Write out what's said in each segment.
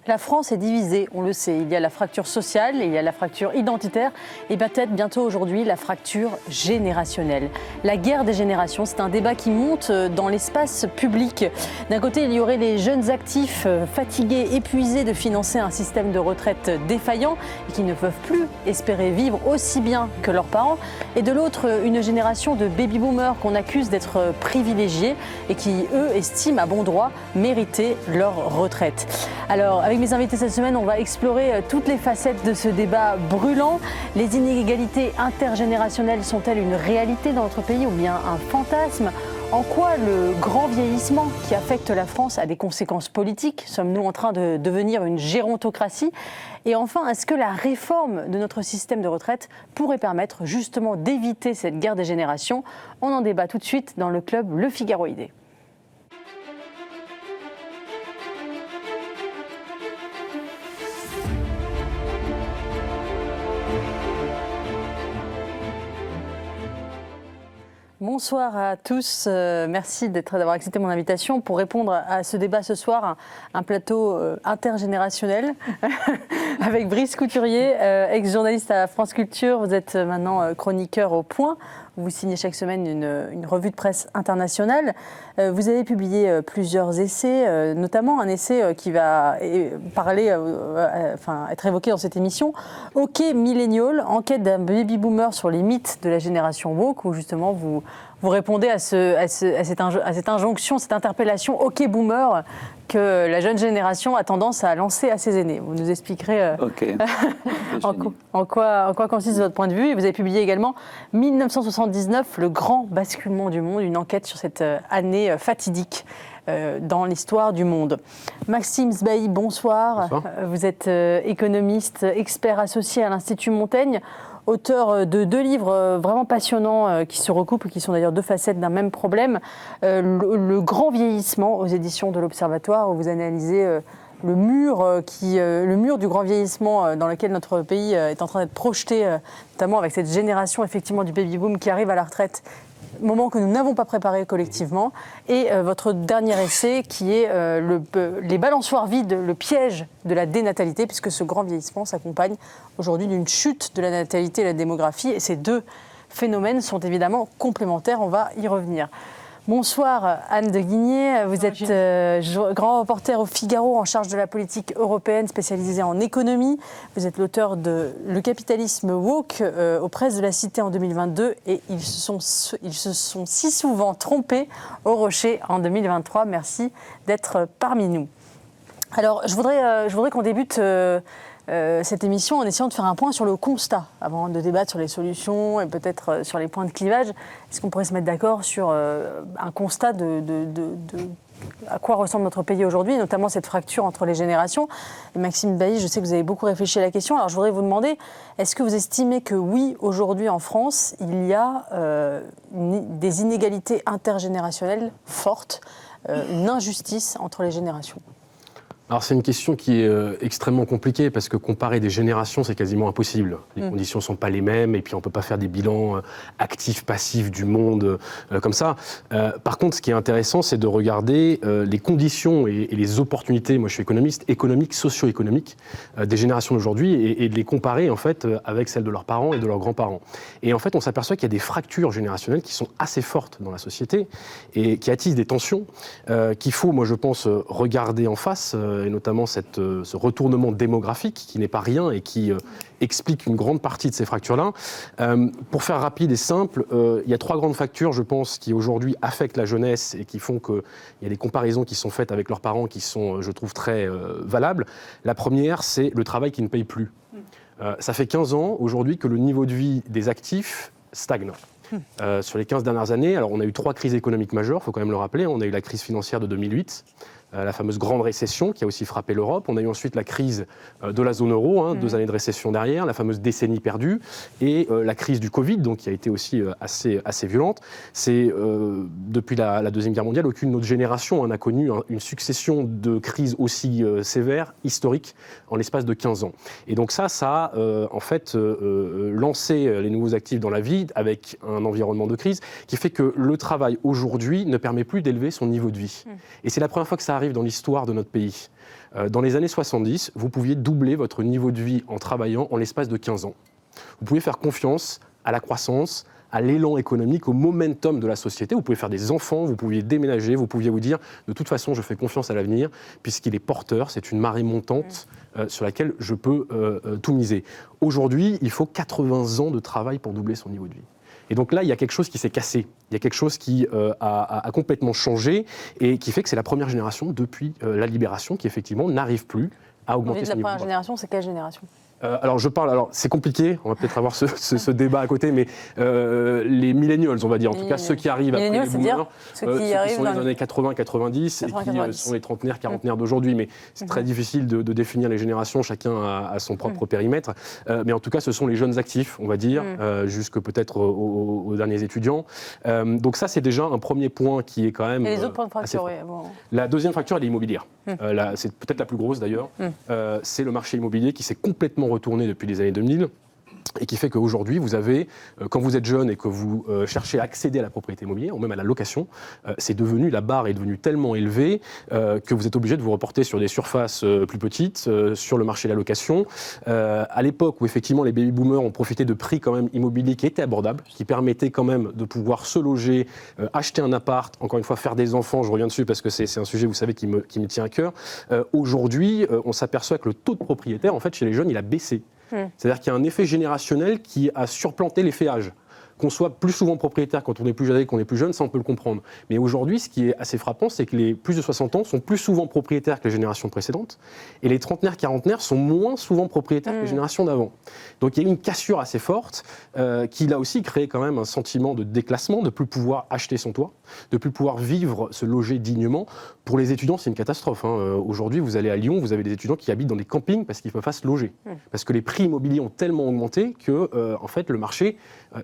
La France est divisée, on le sait. Il y a la fracture sociale, il y a la fracture identitaire et peut-être bientôt aujourd'hui la fracture générationnelle. La guerre des générations, c'est un débat qui monte dans l'espace public. D'un côté, il y aurait les jeunes actifs fatigués, épuisés de financer un système de retraite défaillant et qui ne peuvent plus espérer vivre aussi bien que leurs parents. Et de l'autre, une génération de baby-boomers qu'on accuse d'être privilégiés et qui, eux, estiment à bon droit mériter leur retraite. Alors, avec mes invités cette semaine, on va explorer toutes les facettes de ce débat brûlant. Les inégalités intergénérationnelles sont-elles une réalité dans notre pays ou bien un fantasme ? En quoi le grand vieillissement qui affecte la France a des conséquences politiques ? Sommes-nous en train de devenir une gérontocratie ? Et enfin, est-ce que la réforme de notre système de retraite pourrait permettre justement d'éviter cette guerre des générations ? On en débat tout de suite dans le club Le Figaro Idée. Bonsoir à tous, merci d'avoir accepté mon invitation pour répondre à ce débat ce soir, un plateau intergénérationnel avec Brice Couturier, ex-journaliste à France Culture, vous êtes maintenant chroniqueur au Point. Vous signez chaque semaine une revue de presse internationale. Vous avez publié plusieurs essais, notamment un essai qui va être évoqué dans cette émission. OK Millennial, enquête d'un baby-boomer sur les mythes de la génération woke, où justement vous répondez à cette injonction, cette interpellation OK Boomer que la jeune génération a tendance à lancer à ses aînés. Vous nous expliquerez en quoi consiste votre point de vue. Et vous avez publié également 1979, le grand basculement du monde, une enquête sur cette année fatidique dans l'histoire du monde. Maxime Sbahi, bonsoir. Bonsoir. Vous êtes économiste, expert associé à l'Institut Montaigne, auteur de 2 livres vraiment passionnants qui se recoupent et qui sont d'ailleurs 2 facettes d'un même problème. Le grand vieillissement aux éditions de l'Observatoire, où vous analysez le mur du grand vieillissement dans lequel notre pays est en train d'être projeté, notamment avec cette génération effectivement du baby-boom qui arrive à la retraite, moment que nous n'avons pas préparé collectivement, et votre dernier essai qui est les balançoires vides, le piège de la dénatalité, puisque ce grand vieillissement s'accompagne aujourd'hui d'une chute de la natalité et de la démographie, et ces 2 phénomènes sont évidemment complémentaires, on va y revenir. Bonsoir Anne de Guigné, vous êtes grand reporter au Figaro en charge de la politique européenne spécialisée en économie. Vous êtes l'auteur de Le capitalisme woke aux presses de la Cité en 2022 et ils se sont si souvent trompés au Rocher en 2023. Merci d'être parmi nous. Alors je voudrais qu'on débute cette émission en essayant de faire un point sur le constat, avant de débattre sur les solutions et peut-être sur les points de clivage. Est-ce qu'on pourrait se mettre d'accord sur un constat de à quoi ressemble notre pays aujourd'hui, notamment cette fracture entre les générations ? Et Maxime Sbahi, je sais que vous avez beaucoup réfléchi à la question. Alors je voudrais vous demander, est-ce que vous estimez que oui, aujourd'hui en France, il y a des inégalités intergénérationnelles fortes, une injustice entre les générations ? Alors c'est une question qui est extrêmement compliquée parce que comparer des générations, c'est quasiment impossible. Les conditions ne sont pas les mêmes et puis on ne peut pas faire des bilans actifs, passifs du monde comme ça. Par contre, ce qui est intéressant, c'est de regarder les conditions et les opportunités, moi je suis économiste, économiques, socio-économiques des générations d'aujourd'hui et de les comparer en fait avec celles de leurs parents et de leurs grands-parents. Et en fait, on s'aperçoit qu'il y a des fractures générationnelles qui sont assez fortes dans la société et qui attisent des tensions qu'il faut, moi je pense, regarder en face. Et notamment ce retournement démographique qui n'est pas rien et qui explique une grande partie de ces fractures-là. Pour faire rapide et simple, il y a 3 grandes fractures, je pense, qui aujourd'hui affectent la jeunesse et qui font qu'il y a des comparaisons qui sont faites avec leurs parents qui sont, je trouve, très valables. La première, c'est le travail qui ne paye plus. Ça fait 15 ans aujourd'hui que le niveau de vie des actifs stagne. Sur les 15 dernières années, alors on a eu 3 crises économiques majeures, il faut quand même le rappeler. On a eu la crise financière de 2008, la fameuse grande récession qui a aussi frappé l'Europe. On a eu ensuite la crise de la zone euro, 2 années de récession derrière, la fameuse décennie perdue, et la crise du Covid, donc, qui a été aussi assez violente. C'est, depuis la Deuxième Guerre mondiale, aucune autre génération n'a connu une succession de crises aussi sévères, historiques, en l'espace de 15 ans. Et donc ça a en fait lancé les nouveaux actifs dans la vie avec un environnement de crise qui fait que le travail aujourd'hui ne permet plus d'élever son niveau de vie. Et c'est la première fois que ça arrive arrive dans l'histoire de notre pays. Dans les années 70, vous pouviez doubler votre niveau de vie en travaillant en l'espace de 15 ans. Vous pouvez faire confiance à la croissance, à l'élan économique, au momentum de la société. Vous pouvez faire des enfants, vous pouviez déménager, vous pouviez vous dire de toute façon je fais confiance à l'avenir puisqu'il est porteur, c'est une marée montante sur laquelle je peux tout miser. Aujourd'hui, il faut 80 ans de travail pour doubler son niveau de vie. Et donc là, il y a quelque chose qui s'est cassé, il y a quelque chose qui a complètement changé et qui fait que c'est la première génération depuis la libération qui effectivement n'arrive plus à augmenter son niveau de vie. La première génération, c'est quelle génération ? Alors c'est compliqué, on va peut-être avoir ce débat à côté, mais les millennials, on va dire, en tout cas ceux qui arrivent après les boomers, ceux qui sont les années 80-90 et qui sont les trentenaires, quarantenaires d'aujourd'hui, mais c'est très difficile de définir les générations, chacun a son propre périmètre, mais en tout cas ce sont les jeunes actifs, on va dire, jusque peut-être aux derniers étudiants. Donc ça c'est déjà un premier point qui est quand même... Et les autres points de fracture, La deuxième fracture, elle est immobilière. C'est peut-être la plus grosse d'ailleurs. C'est le marché immobilier qui s'est complètement retourné depuis les années 2000 et qui fait qu'aujourd'hui, vous avez, quand vous êtes jeune et que vous cherchez à accéder à la propriété immobilière ou même à la location, la barre est devenue tellement élevée que vous êtes obligé de vous reporter sur des surfaces plus petites, sur le marché de la location. À l'époque où effectivement les baby-boomers ont profité de prix quand même immobiliers qui étaient abordables, qui permettaient quand même de pouvoir se loger, acheter un appart, encore une fois faire des enfants, je reviens dessus parce que c'est un sujet, vous savez, qui me tient à cœur. Aujourd'hui, on s'aperçoit que le taux de propriétaire, en fait, chez les jeunes, il a baissé. C'est-à-dire qu'il y a un effet générationnel qui a surplanté l'effet âge. Qu'on soit plus souvent propriétaire quand on est plus âgé qu'on est plus jeune, ça on peut le comprendre. Mais aujourd'hui, ce qui est assez frappant, c'est que les plus de 60 ans sont plus souvent propriétaires que les générations précédentes, et les trentenaires, quarantenaires sont moins souvent propriétaires que les générations d'avant. Donc il y a une cassure assez forte qui là aussi crée quand même un sentiment de déclassement, de ne plus pouvoir acheter son toit, de ne plus pouvoir vivre, se loger dignement. Pour les étudiants, c'est une catastrophe. Aujourd'hui, vous allez à Lyon, vous avez des étudiants qui habitent dans des campings parce qu'ils ne peuvent pas se loger. Parce que les prix immobiliers ont tellement augmenté que en fait, le marché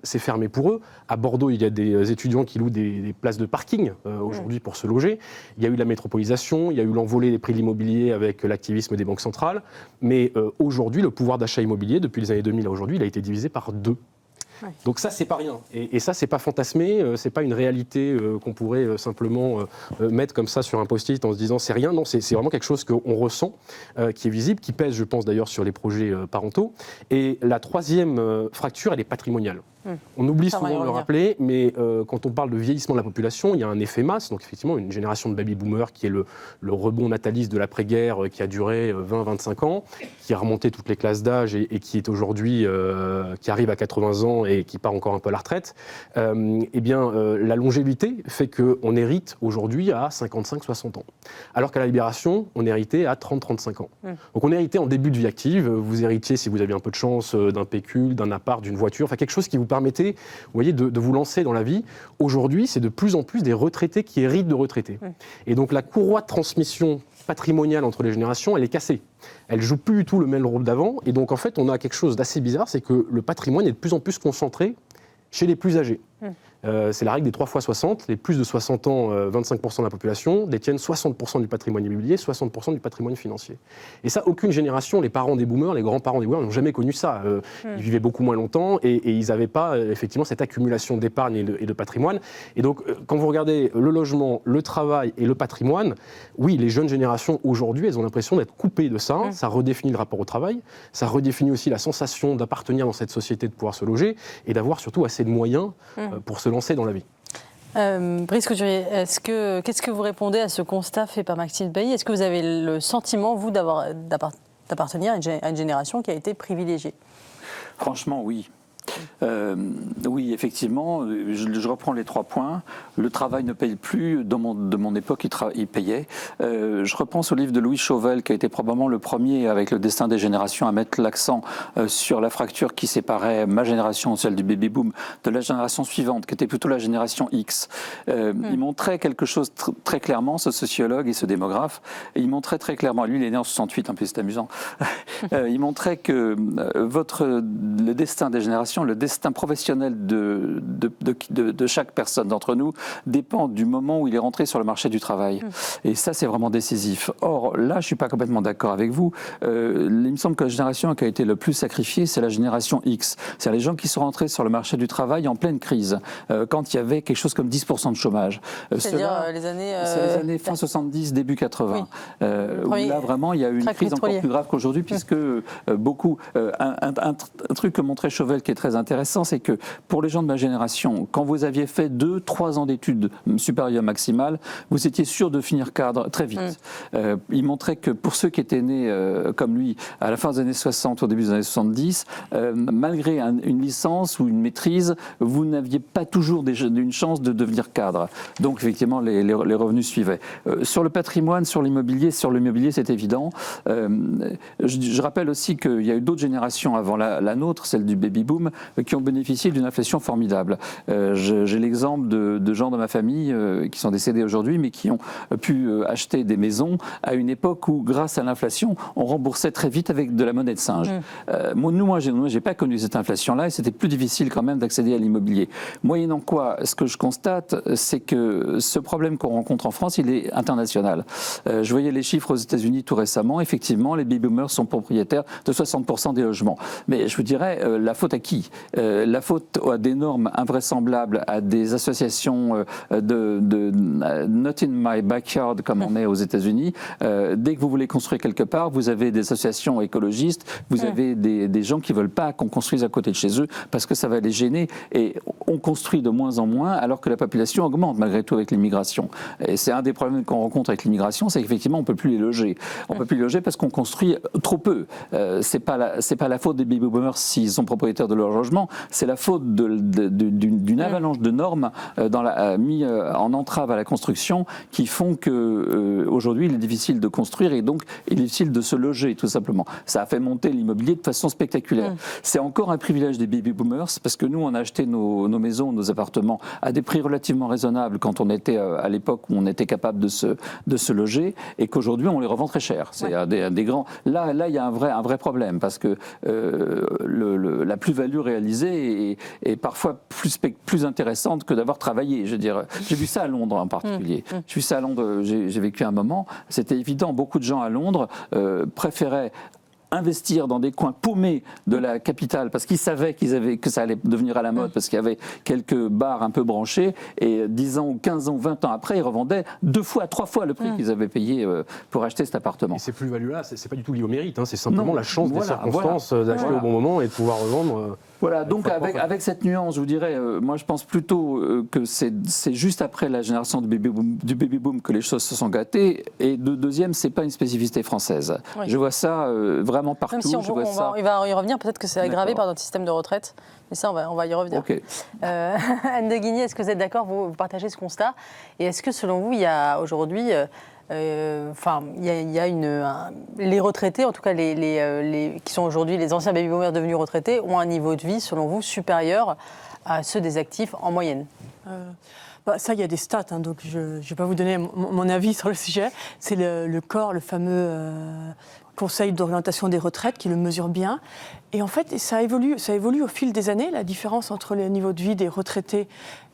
s'est fermé pour eux. À Bordeaux, il y a des étudiants qui louent des places de parking aujourd'hui pour se loger. Il y a eu la métropolisation, il y a eu l'envolée des prix de l'immobilier avec l'activisme des banques centrales. Mais aujourd'hui, le pouvoir d'achat immobilier, depuis les années 2000 à aujourd'hui, il a été divisé par 2. Donc ça, c'est pas rien. Et ça, c'est pas fantasmé, c'est pas une réalité qu'on pourrait simplement mettre comme ça sur un post-it en se disant c'est rien. Non, c'est vraiment quelque chose qu'on ressent, qui est visible, qui pèse, je pense d'ailleurs, sur les projets parentaux. Et la troisième fracture, elle est patrimoniale. On oublie souvent de le rappeler, mais quand on parle de vieillissement de la population, il y a un effet masse, donc effectivement une génération de baby-boomers qui est le rebond nataliste de l'après-guerre qui a duré 20-25 ans, qui a remonté toutes les classes d'âge et qui est aujourd'hui, qui arrive à 80 ans et qui part encore un peu à la retraite. La longévité fait qu'on hérite aujourd'hui à 55-60 ans, alors qu'à la libération, on héritait à 30-35 ans. Donc on héritait en début de vie active, vous héritiez, si vous aviez un peu de chance, d'un pécule, d'un appart, d'une voiture, enfin quelque chose qui vous permettait, vous voyez, de vous lancer dans la vie. Aujourd'hui, c'est de plus en plus des retraités qui héritent de retraités. Et donc la courroie de transmission patrimoniale entre les générations, elle est cassée. Elle joue plus du tout le même rôle d'avant. Et donc en fait, on a quelque chose d'assez bizarre, c'est que le patrimoine est de plus en plus concentré chez les plus âgés. C'est la règle des 3 x 60. Les plus de 60 ans, 25% de la population, détiennent 60% du patrimoine immobilier, 60% du patrimoine financier. Et ça, aucune génération, les parents des boomers, les grands-parents des boomers, n'ont jamais connu ça. Ils vivaient beaucoup moins longtemps et ils n'avaient pas effectivement cette accumulation d'épargne et de patrimoine. Et donc, quand vous regardez le logement, le travail et le patrimoine, oui, les jeunes générations aujourd'hui, elles ont l'impression d'être coupées de ça. Ça redéfinit le rapport au travail, ça redéfinit aussi la sensation d'appartenir dans cette société, de pouvoir se loger et d'avoir surtout assez de moyens pour se lancer dans la vie. Brice Couturier, qu'est-ce que vous répondez à ce constat fait par Maxime Bailly ? Est-ce que vous avez le sentiment, vous, d'appartenir à une génération qui a été privilégiée ? Franchement, oui. Oui, effectivement, je reprends les 3 points. Le travail ne paye plus. De mon époque, il payait. Je repense au livre de Louis Chauvel, qui a été probablement le premier, avec Le destin des générations, à mettre l'accent sur la fracture qui séparait ma génération, celle du baby-boom, de la génération suivante, qui était plutôt la génération X. Il montrait quelque chose très clairement, ce sociologue et ce démographe, et il montrait très clairement, lui il est né en 68, un peu c'est amusant, il montrait que le destin des générations, génération, le destin professionnel de chaque personne d'entre nous dépend du moment où il est rentré sur le marché du travail. Et ça, c'est vraiment décisif. Or, là, je ne suis pas complètement d'accord avec vous. Il me semble que la génération qui a été le plus sacrifiée, c'est la génération X. C'est-à-dire les gens qui sont rentrés sur le marché du travail en pleine crise, quand il y avait quelque chose comme 10% de chômage. C'est-à-dire les années... C'est les années fin 70, début 80. Oui. Où là, vraiment, il y a eu une crise encore plus grave qu'aujourd'hui, puisque beaucoup... un truc que montrait Chauvel qui est très intéressant, c'est que pour les gens de ma génération, quand vous aviez fait 2-3 ans d'études supérieures maximales, vous étiez sûr de finir cadre très vite. Il montrait que pour ceux qui étaient nés comme lui à la fin des années 60, au début des années 70, malgré une licence ou une maîtrise, vous n'aviez pas toujours une chance de devenir cadre. Donc effectivement, les revenus suivaient. Sur le patrimoine, sur l'immobilier, c'est évident. Je rappelle aussi qu'il y a eu d'autres générations avant la nôtre, celle du baby-boom, qui ont bénéficié d'une inflation formidable. J'ai l'exemple de gens de ma famille qui sont décédés aujourd'hui, mais qui ont pu acheter des maisons à une époque où, grâce à l'inflation, on remboursait très vite avec de la monnaie de singe. Moi, j'ai pas connu cette inflation-là et c'était plus difficile quand même d'accéder à l'immobilier. Moyennant quoi, ce que je constate, c'est que ce problème qu'on rencontre en France, il est international. Je voyais les chiffres aux États-Unis tout récemment. Effectivement, les baby-boomers sont propriétaires de 60% des logements. Mais je vous dirais, la faute à qui? La faute à des normes invraisemblables, à des associations de not in my backyard, comme on est aux États-Unis. Dès que vous voulez construire quelque part, vous avez des associations écologistes, vous avez des gens qui ne veulent pas qu'on construise à côté de chez eux parce que ça va les gêner. Et on construit de moins en moins alors que la population augmente malgré tout avec l'immigration. Et c'est un des problèmes qu'on rencontre avec l'immigration, c'est qu'effectivement on ne peut plus les loger. On ne peut plus les loger parce qu'on construit trop peu. C'est pas la faute des baby-boomers s'ils sont propriétaires de leur logement, c'est la faute d'une avalanche de normes mis en entrave à la construction qui font que aujourd'hui il est difficile de construire et donc il est difficile de se loger tout simplement. Ça a fait monter l'immobilier de façon spectaculaire. C'est encore un privilège des baby-boomers parce que nous on a acheté nos maisons, nos appartements à des prix relativement raisonnables quand on était à l'époque où on était capable de se loger et qu'aujourd'hui on les revend très cher. C'est des grands... Là il y a un vrai problème parce que la plus-value réalisée est parfois plus intéressante que d'avoir travaillé. Je veux dire, j'ai vu ça à Londres en particulier. J'ai vu ça à Londres, j'ai vécu un moment, c'était évident, beaucoup de gens à Londres préféraient investir dans des coins paumés de la capitale parce qu'ils savaient que ça allait devenir à la mode parce qu'il y avait quelques bars un peu branchés et 10 ans ou 15 ans ou 20 ans après, ils revendaient 2 fois, 3 fois le prix qu'ils avaient payé pour acheter cet appartement. Et ces plus-values-là, c'est pas du tout lié au mérite, c'est simplement la chance des circonstances d'acheter au bon moment et de pouvoir revendre. Voilà, donc avec cette nuance, je vous dirais, moi je pense plutôt que c'est juste après la génération du baby-boom que les choses se sont gâtées. Et deuxième, c'est pas une spécificité française. Oui. Je vois ça vraiment partout. Même si il va y revenir, peut-être que c'est aggravé par notre système de retraite. Mais ça, on va y revenir. Okay. Anne de Guigné, est-ce que vous êtes d'accord, vous partagez ce constat? Et est-ce que selon vous, il y a aujourd'hui... les retraités, en tout cas qui sont aujourd'hui les anciens baby-boomers devenus retraités, ont un niveau de vie, selon vous, supérieur à ceux des actifs en moyenne? Ça, il y a des stats, donc je ne vais pas vous donner mon avis sur le sujet. C'est le COR, le fameux Conseil d'orientation des retraites, qui le mesure bien. Et en fait, ça évolue au fil des années, la différence entre le niveau de vie des retraités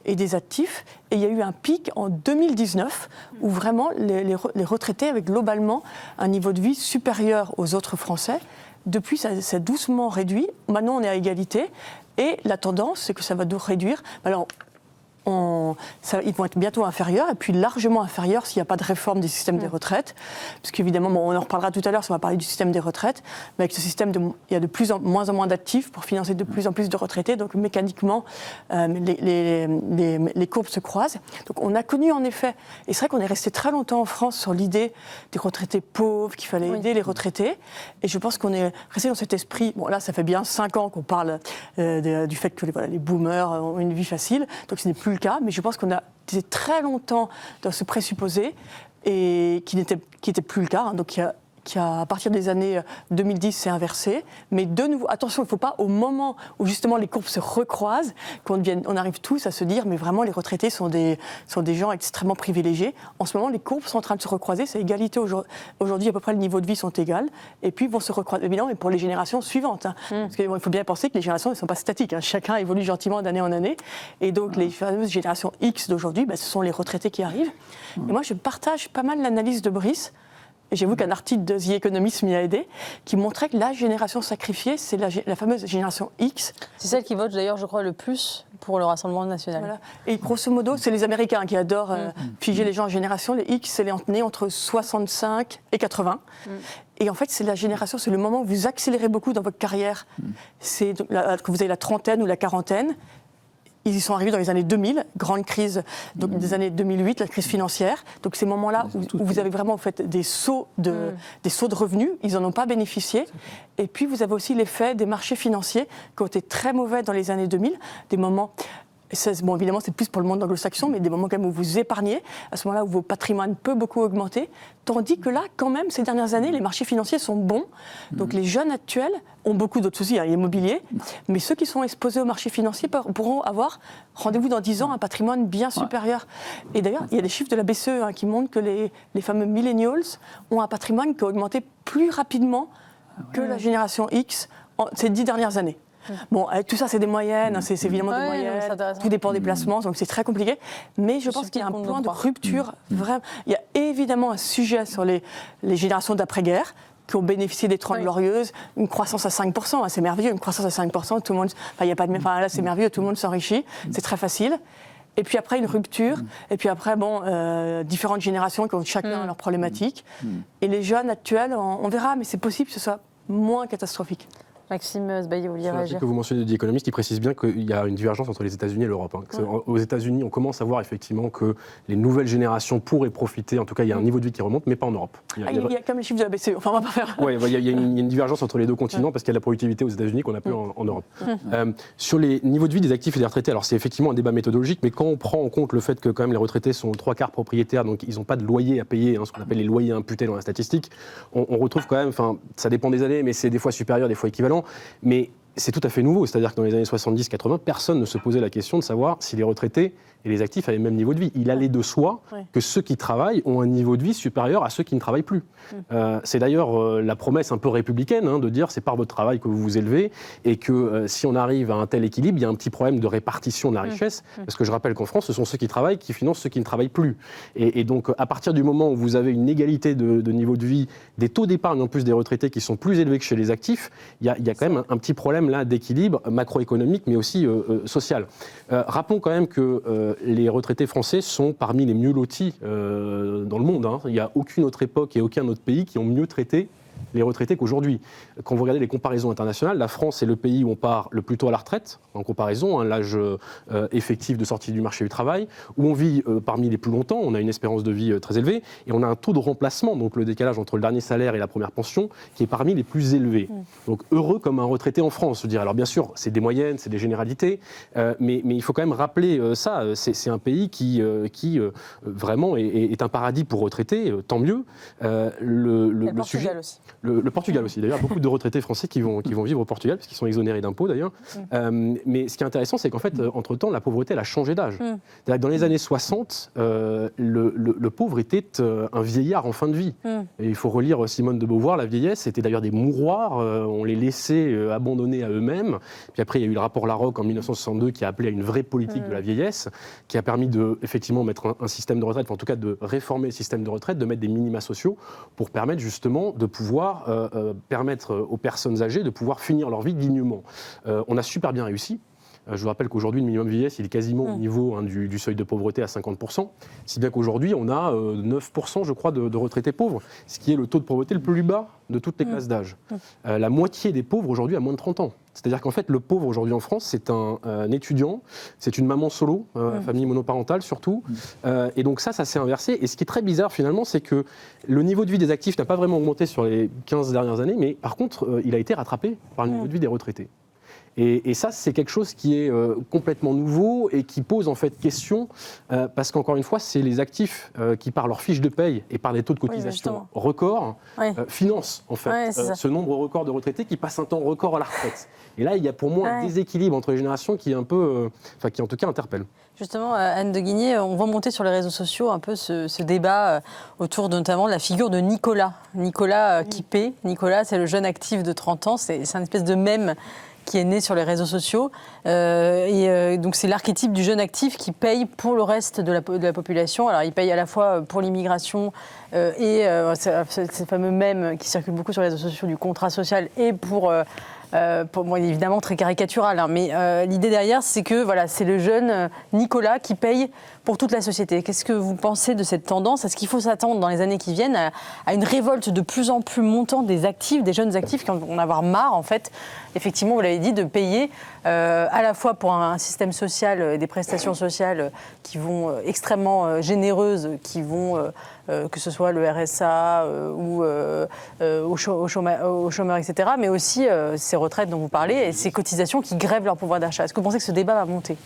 et des actifs. Et il y a eu un pic en 2019 où vraiment les retraités avaient globalement un niveau de vie supérieur aux autres Français. Depuis, ça s'est doucement réduit. Maintenant, on est à égalité. Et la tendance, c'est que ça va nous réduire. Alors, ils vont être bientôt inférieurs, et puis largement inférieurs s'il n'y a pas de réforme du système des retraites. Parce qu'évidemment, on en reparlera tout à l'heure, ça va parler du système des retraites. Mais avec ce système, il y a de moins en moins d'actifs pour financer de plus en plus de retraités. Donc mécaniquement, les courbes se croisent. Donc on a connu en effet, et c'est vrai qu'on est resté très longtemps en France sur l'idée des retraités pauvres, qu'il fallait aider les retraités. Et je pense qu'on est resté dans cet esprit. Bon, là, ça fait bien 5 ans qu'on parle du fait que les boomers ont une vie facile. Donc ce n'est plus le cas, mais je pense qu'on a été très longtemps dans ce présupposé et qui n'était plus le cas. Donc il qui à partir des années 2010 s'est inversé. Mais de nouveau, attention, il ne faut pas au moment où justement les courbes se recroisent, on arrive tous à se dire mais vraiment les retraités sont des gens extrêmement privilégiés. En ce moment, les courbes sont en train de se recroiser, c'est égalité aujourd'hui, à peu près le niveau de vie sont égales, et puis vont se recroiser évidemment, mais pour les générations suivantes. Parce qu'il faut bien penser que les générations ne sont pas statiques, chacun évolue gentiment d'année en année, et donc les fameuses générations X d'aujourd'hui, ce sont les retraités qui arrivent. Et moi je partage pas mal l'analyse de Brice. Et j'avoue qu'un article de The Economist m'y a aidé, qui montrait que la génération sacrifiée, c'est la fameuse génération X. C'est celle qui vote d'ailleurs, je crois, le plus pour le Rassemblement national. Voilà. Et grosso modo, c'est les Américains qui adorent figer les gens en génération. Les X, c'est les nés entre 65 et 80. Et en fait, c'est la génération, c'est le moment où vous accélérez beaucoup dans votre carrière. C'est que vous avez la trentaine ou la quarantaine. Ils y sont arrivés dans les années 2000, grande crise donc des années 2008, la crise financière. Donc ces moments-là où vous avez vraiment fait des sauts de revenus, ils n'en ont pas bénéficié. Et puis vous avez aussi l'effet des marchés financiers qui ont été très mauvais dans les années 2000, des moments... Bon, évidemment, c'est plus pour le monde anglo-saxon, mais des moments quand même où vous épargnez, à ce moment-là où vos patrimoines peuvent beaucoup augmenter, tandis que là, quand même, ces dernières années, les marchés financiers sont bons. Donc les jeunes actuels ont beaucoup d'autres soucis, l'immobilier, mais ceux qui sont exposés aux marchés financiers pourront avoir, rendez-vous dans 10 ans, un patrimoine bien supérieur. Et d'ailleurs, il y a des chiffres de la BCE qui montrent que les fameux millennials ont un patrimoine qui a augmenté plus rapidement que la génération X ces 10 dernières années. Bon, tout ça, c'est des moyennes, c'est évidemment des moyennes, tout dépend des placements, donc c'est très compliqué. Mais je pense qu'il y a un point de rupture, vraiment. Il y a évidemment un sujet sur les générations d'après-guerre, qui ont bénéficié des 30 glorieuses, une croissance à 5%, c'est merveilleux, une croissance à 5%, tout le monde, là c'est merveilleux, tout le monde s'enrichit, c'est très facile. Et puis après, une rupture, et puis après, différentes générations qui ont chacun leurs problématiques. Et les jeunes actuels, on verra, mais c'est possible que ce soit moins catastrophique. Maxime Sbailly, vous vouliez réagir? Que vous mentionnez de The Economist, il précise bien qu'il y a une divergence entre les États-Unis et l'Europe. Aux États-Unis, on commence à voir effectivement que les nouvelles générations pourraient profiter, en tout cas il y a un niveau de vie qui remonte, mais pas en Europe. Il y a comme les chiffres de la BCE, enfin on va pas faire... Oui, il y a une divergence entre les deux continents parce qu'il y a de la productivité aux États-Unis qu'on n'a plus en Europe. Sur les niveaux de vie des actifs et des retraités, alors c'est effectivement un débat méthodologique, mais quand on prend en compte le fait que quand même les retraités sont 3/4 propriétaires, donc ils n'ont pas de loyer à payer, ce qu'on appelle les loyers imputés dans la statistique, on retrouve quand même, ça dépend des années, mais c'est des fois supérieur, des fois équivalent, mais c'est tout à fait nouveau, c'est-à-dire que dans les années 70-80, personne ne se posait la question de savoir si les retraités et les actifs avaient le même niveau de vie. Il allait de soi que ceux qui travaillent ont un niveau de vie supérieur à ceux qui ne travaillent plus. C'est d'ailleurs la promesse un peu républicaine de dire c'est par votre travail que vous vous élevez et que si on arrive à un tel équilibre, il y a un petit problème de répartition de la richesse, parce que je rappelle qu'en France, ce sont ceux qui travaillent qui financent ceux qui ne travaillent plus. Et donc à partir du moment où vous avez une égalité de niveau de vie, des taux d'épargne en plus des retraités qui sont plus élevés que chez les actifs, il y a quand même un petit problème là d'équilibre macroéconomique mais aussi social. Rappelons quand même que les retraités français sont parmi les mieux lotis dans le monde. Il n'y a aucune autre époque et aucun autre pays qui ont mieux traité les retraités qu'aujourd'hui. Quand vous regardez les comparaisons internationales, la France est le pays où on part le plus tôt à la retraite, en comparaison, l'âge effectif de sortie du marché du travail, où on vit parmi les plus longtemps, on a une espérance de vie très élevée, et on a un taux de remplacement, donc le décalage entre le dernier salaire et la première pension, qui est parmi les plus élevés. Donc heureux comme un retraité en France, je dirais. Alors bien sûr, c'est des moyennes, c'est des généralités, mais il faut quand même rappeler ça. C'est un pays qui vraiment est un paradis pour retraités, tant mieux. Le Portugal aussi. Le Portugal aussi, d'ailleurs, beaucoup de retraités français qui vont vivre au Portugal, parce qu'ils sont exonérés d'impôts d'ailleurs. Mais ce qui est intéressant, c'est qu'en fait, entre-temps, la pauvreté, elle a changé d'âge. Dans les années 60, le pauvre était un vieillard en fin de vie. Et il faut relire Simone de Beauvoir, La vieillesse, c'était d'ailleurs des mouroirs, on les laissait abandonnés à eux-mêmes. Puis après, il y a eu le rapport Larocque en 1962 qui a appelé à une vraie politique de la vieillesse, qui a permis de, effectivement, mettre un système de retraite, enfin, en tout cas de réformer le système de retraite, de mettre des minima sociaux pour permettre justement de pouvoir permettre aux personnes âgées de pouvoir finir leur vie dignement. On a super bien réussi. Je vous rappelle qu'aujourd'hui, le minimum vieillesse, il est quasiment au niveau du seuil de pauvreté à 50%, si bien qu'aujourd'hui, on a 9%, je crois, de retraités pauvres, ce qui est le taux de pauvreté le plus bas de toutes les classes d'âge. La moitié des pauvres, aujourd'hui, a moins de 30 ans. C'est-à-dire qu'en fait, le pauvre, aujourd'hui, en France, c'est un étudiant, c'est une maman solo, famille monoparentale surtout, et donc ça s'est inversé. Et ce qui est très bizarre, finalement, c'est que le niveau de vie des actifs n'a pas vraiment augmenté sur les 15 dernières années, mais par contre, il a été rattrapé par le niveau de vie des retraités. Et ça, c'est quelque chose qui est complètement nouveau et qui pose en fait question, parce qu'encore une fois, c'est les actifs qui, par leur fiche de paye et par des taux de cotisation records, financent en fait ce nombre record de retraités qui passent un temps record à la retraite. Et là, il y a pour moi un déséquilibre entre les générations qui est un peu, qui en tout cas interpelle. Justement, Anne de Guigné, on voit monter sur les réseaux sociaux un peu ce débat autour notamment de la figure de Nicolas. Nicolas qui paie. Nicolas, c'est le jeune actif de 30 ans. C'est une espèce de mème qui est né sur les réseaux sociaux. Donc c'est l'archétype du jeune actif qui paye pour le reste de la population. Alors il paye à la fois pour l'immigration et ces fameux mèmes qui circulent beaucoup sur les réseaux sociaux du contrat social et pour moi, évidemment très caricatural, hein, mais l'idée derrière, c'est que voilà, c'est le jeune Nicolas qui paye pour toute la société. Qu'est-ce que vous pensez de cette tendance ? Est-ce qu'il faut s'attendre dans les années qui viennent à une révolte de plus en plus montante des actifs, des jeunes actifs qui vont en avoir marre, en fait, effectivement, vous l'avez dit, de payer à la fois pour un système social, des prestations sociales qui vont extrêmement généreuses, qui vont que ce soit le RSA ou au chômeur, etc., mais aussi ces retraites dont vous parlez et ces cotisations qui grèvent leur pouvoir d'achat. Est-ce que vous pensez que ce débat va monter ?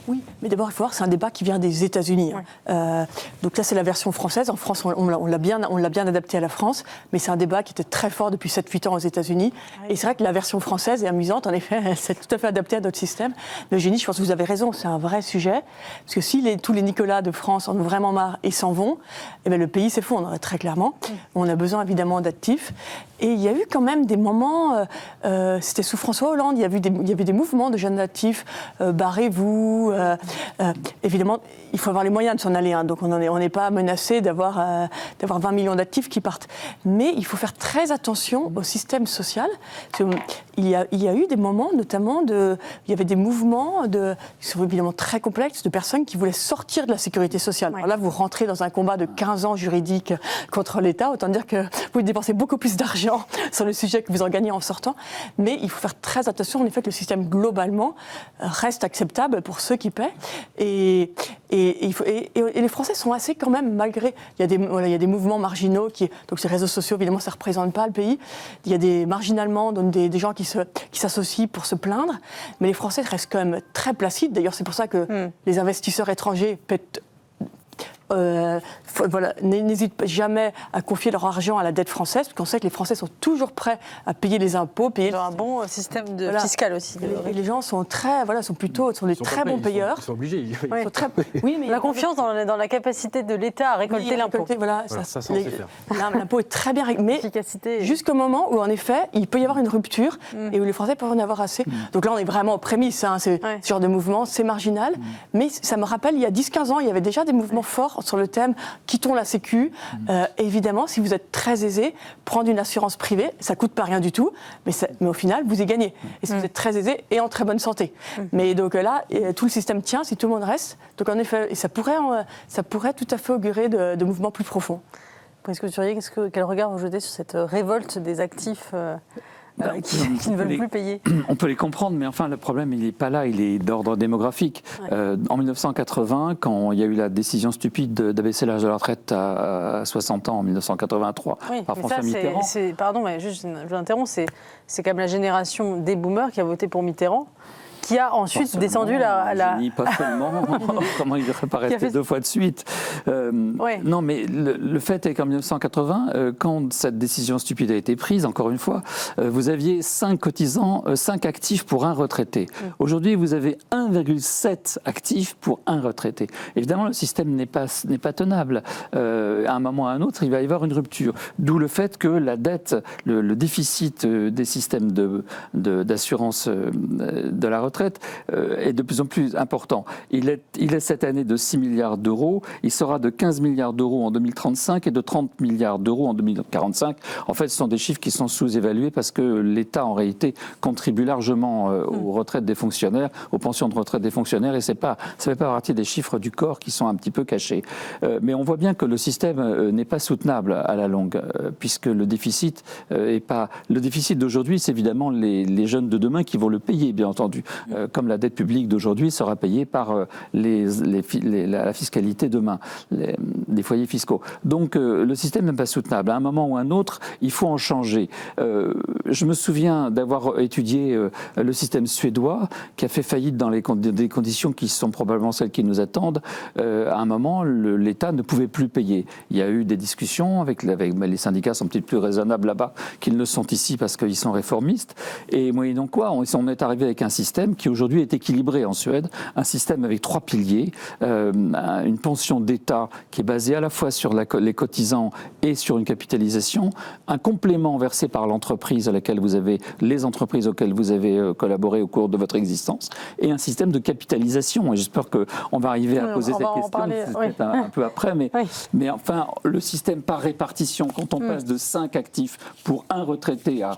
Oui, mais d'abord, il faut voir que c'est un débat qui vient des États-Unis. Donc là, c'est la version française. En France, on l'a bien adapté à la France, mais c'est un débat qui était très fort depuis 7-8 ans aux États-Unis. Et c'est vrai que la version française est amusante, en effet, c'est tout à fait adapté à notre système. Mais Eugénie, je pense que vous avez raison, c'est un vrai sujet. Parce que si tous les Nicolas de France en ont vraiment marre et s'en vont, eh bien, le pays s'effondre, très clairement. On a besoin évidemment d'actifs. Et il y a eu quand même des moments, c'était sous François Hollande, il y avait des mouvements de jeunes actifs, barrez-vous. Évidemment, il faut avoir les moyens de s'en aller, hein, donc on n'est pas menacé d'avoir 20 millions d'actifs qui partent. Mais il faut faire très attention au système social. Il y a eu des moments, notamment, il y avait des mouvements qui sont évidemment très complexes, de personnes qui voulaient sortir de la sécurité sociale. Alors là, vous rentrez dans un combat de 15 ans juridique contre l'État, autant dire que vous dépensez beaucoup plus d'argent sur le sujet que vous en gagnez en sortant. Mais il faut faire très attention, en effet, que le système, globalement, reste acceptable pour ceux qui paient. Et les Français sont assez, quand même, malgré... Il y a des mouvements marginaux, donc ces réseaux sociaux, évidemment, ça ne représente pas le pays. Il y a marginalement des gens qui s'associent pour se plaindre. Mais les Français restent quand même très placides. D'ailleurs, c'est pour ça que les investisseurs étrangers pètent... n'hésitent jamais à confier leur argent à la dette française, parce qu'on sait que les Français sont toujours prêts à payer les impôts, Ils ont un bon système fiscal aussi. Et les gens sont des très bons payeurs. Ils sont obligés. Oui, mais la confiance dans la capacité de l'État à récolter l'impôt. Ça sait faire. L'impôt est très bien réglé, mais jusqu'au moment où, en effet, il peut y avoir une rupture et où les Français peuvent en avoir assez. Donc là, on est vraiment aux prémices. Ce genre de mouvement, c'est marginal. Mais ça me rappelle, il y a 10-15 ans, il y avait déjà des mouvements forts sur le thème « Quittons la Sécu ». Évidemment, si vous êtes très aisé, prendre une assurance privée, ça ne coûte pas rien du tout, mais au final, vous y gagnez. Et si vous êtes très aisé et en très bonne santé. Mais donc là, tout le système tient si tout le monde reste. Donc en effet, et ça pourrait tout à fait augurer de mouvements plus profonds. Est-ce que vous diriez, quel regard vous jetez sur cette révolte des actifs qui ne veulent plus payer? On peut les comprendre, mais enfin, le problème, il n'est pas là, il est d'ordre démographique. En 1980, quand il y a eu la décision stupide d'abaisser l'âge de la retraite à 60 ans, en 1983, par François Mitterrand... Pardon, mais juste, je vous interromps, c'est quand même la génération des boomers qui a voté pour Mitterrand, qui a ensuite descendu Pas seulement, comment il réapparaît 2 fois de suite. Non, mais le fait est qu'en 1980, quand cette décision stupide a été prise, encore une fois, vous aviez 5 cotisants, 5 actifs pour un retraité. Aujourd'hui, vous avez 1,7 actifs pour un retraité. Évidemment, le système n'est pas tenable. À un moment ou à un autre, il va y avoir une rupture. D'où le fait que la dette, le déficit des systèmes d'assurance de la retraite est de plus en plus important. Il est cette année de 6 milliards d'euros, il sera de 15 milliards d'euros en 2035 et de 30 milliards d'euros en 2045. En fait, ce sont des chiffres qui sont sous-évalués parce que l'État, en réalité, contribue largement aux retraites des fonctionnaires, aux pensions de retraite des fonctionnaires, et ça ne fait pas partie des chiffres du corps qui sont un petit peu cachés. Mais on voit bien que le système n'est pas soutenable à la longue, puisque le déficit est pas... Le déficit d'aujourd'hui, c'est évidemment les jeunes de demain qui vont le payer, bien entendu. comme la dette publique d'aujourd'hui sera payée par la fiscalité demain, les foyers fiscaux. Donc le système n'est pas soutenable. À un moment ou à un autre, il faut en changer. Je me souviens d'avoir étudié le système suédois qui a fait faillite dans des conditions qui sont probablement celles qui nous attendent. À un moment, l'État ne pouvait plus payer. Il y a eu des discussions mais les syndicats sont peut-être plus raisonnables là-bas qu'ils ne sont ici parce qu'ils sont réformistes. Et moyennant quoi, on est arrivé avec un système qui aujourd'hui est équilibré en Suède, un système avec 3 piliers, une pension d'État qui est basée à la fois sur les cotisants et sur une capitalisation, un complément versé par l'entreprise les entreprises auxquelles vous avez collaboré au cours de votre existence, et un système de capitalisation. Et j'espère qu'on va arriver à poser cette question un peu après, mais enfin, le système par répartition, quand on passe de 5 actifs pour un retraité à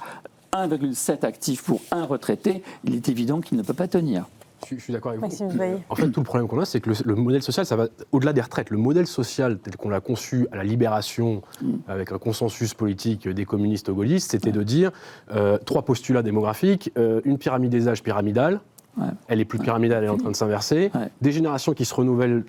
1,7 actifs pour un retraité, il est évident qu'il ne peut pas tenir. Je suis d'accord avec vous. En fait, tout le problème qu'on a, c'est que le modèle social, ça va au-delà des retraites. Le modèle social tel qu'on l'a conçu à la Libération, avec un consensus politique des communistes gaullistes, c'était de dire 3 postulats démographiques, une pyramide des âges pyramidale. Ouais. Elle est plus pyramidale, elle est en train de s'inverser. Ouais. Des générations qui se renouvellent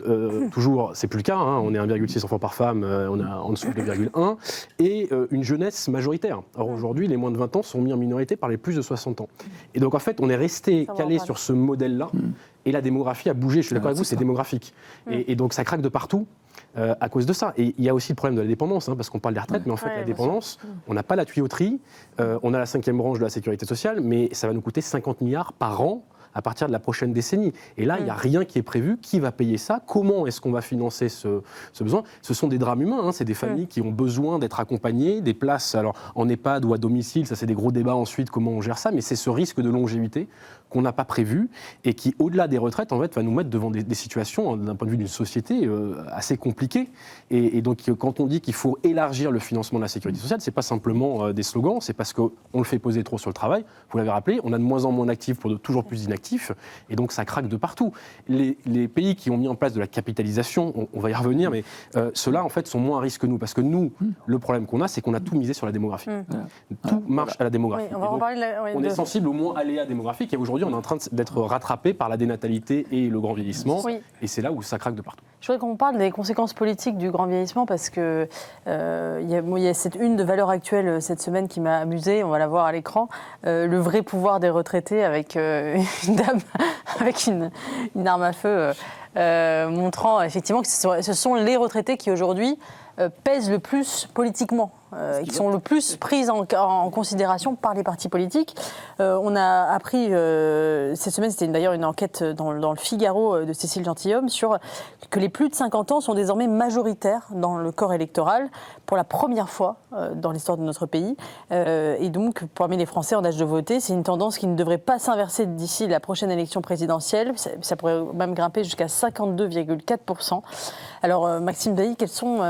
toujours, c'est plus le cas. Hein, on est 1,6 enfants par femme, on a en dessous de 2,1. Et une jeunesse majoritaire. Or aujourd'hui, les moins de 20 ans sont mis en minorité par les plus de 60 ans. Et donc en fait, on est resté calé sur ce modèle-là. Et la démographie a bougé. Je suis d'accord avec vous, c'est démographique. Et donc ça craque de partout. À cause de ça. Et il y a aussi le problème de la dépendance, hein, parce qu'on parle des retraites, mais en fait, la dépendance, on n'a pas la tuyauterie, on a la 5e branche de la sécurité sociale, mais ça va nous coûter 50 milliards par an à partir de la prochaine décennie. Et là, il n'y a rien qui est prévu. Qui va payer ça? Comment est-ce qu'on va financer ce besoin? Ce sont des drames humains, hein. C'est des familles qui ont besoin d'être accompagnées, des places alors, en EHPAD ou à domicile, ça c'est des gros débats ensuite, comment on gère ça, mais c'est ce risque de longévité qu'on n'a pas prévu et qui, au-delà des retraites, en fait, va nous mettre devant des situations, d'un point de vue d'une société, assez compliquées. Et donc, quand on dit qu'il faut élargir le financement de la sécurité sociale, c'est pas simplement des slogans, c'est parce qu'on le fait peser trop sur le travail. Vous l'avez rappelé, on a de moins en moins d'actifs pour de toujours plus d'inactifs, et donc ça craque de partout. Les pays qui ont mis en place de la capitalisation, on va y revenir, mais ceux-là, en fait, sont moins à risque que nous, parce que nous, le problème qu'on a, c'est qu'on a tout misé sur la démographie. Tout marche à la démographie. Oui, on est sensible au moins aléa démographique, et aujourd'hui, on est en train d'être rattrapé par la dénatalité et le grand vieillissement, et c'est là où ça craque de partout. Je voudrais qu'on parle des conséquences politiques du grand vieillissement, parce que il y a cette une de Valeurs Actuelles cette semaine qui m'a amusée, on va la voir à l'écran, le vrai pouvoir des retraités, avec une dame avec une arme à feu montrant effectivement que ce sont les retraités qui aujourd'hui pèsent le plus politiquement, qui sont le plus prises en considération par les partis politiques. On a appris cette semaine, c'était d'ailleurs une enquête dans le Figaro de Cécile Gentilhomme, sur que les plus de 50 ans sont désormais majoritaires dans le corps électoral pour la première fois dans l'histoire de notre pays. Et donc, parmi les Français en âge de voter, c'est une tendance qui ne devrait pas s'inverser d'ici la prochaine élection présidentielle. Ça pourrait même grimper jusqu'à 52,4%. Alors, Maxime Bailly, quelles sont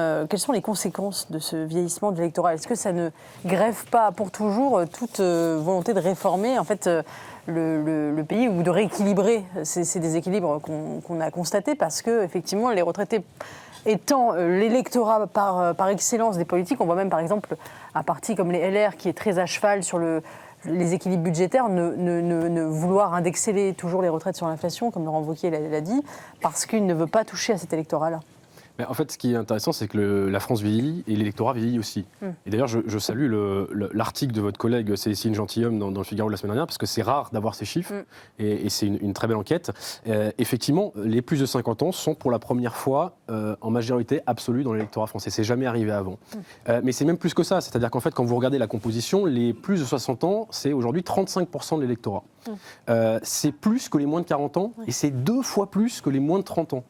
les conséquences de ce vieillissement de l'électorat? Est-ce que ça ne grève pas pour toujours toute volonté de réformer en fait le pays, ou de rééquilibrer ces déséquilibres qu'on a constatés, parce que effectivement les retraités étant l'électorat par excellence des politiques, on voit même par exemple un parti comme les LR qui est très à cheval sur les équilibres budgétaires, ne vouloir indexer toujours les retraites sur l'inflation, comme Laurent Wauquiez l'a dit, parce qu'il ne veut pas toucher à cet électorat-là. Mais en fait, ce qui est intéressant, c'est que la France vieillit et l'électorat vieillit aussi. Et d'ailleurs, je salue l'article de votre collègue Cécile Gentilhomme dans le Figaro la semaine dernière, parce que c'est rare d'avoir ces chiffres, et c'est une très belle enquête. Effectivement, les plus de 50 ans sont pour la première fois en majorité absolue dans l'électorat français. C'est jamais arrivé avant. Mais c'est même plus que ça. C'est-à-dire qu'en fait, quand vous regardez la composition, les plus de 60 ans, c'est aujourd'hui 35% de l'électorat. C'est plus que les moins de 40 ans, et c'est 2 fois plus que les moins de 30 ans.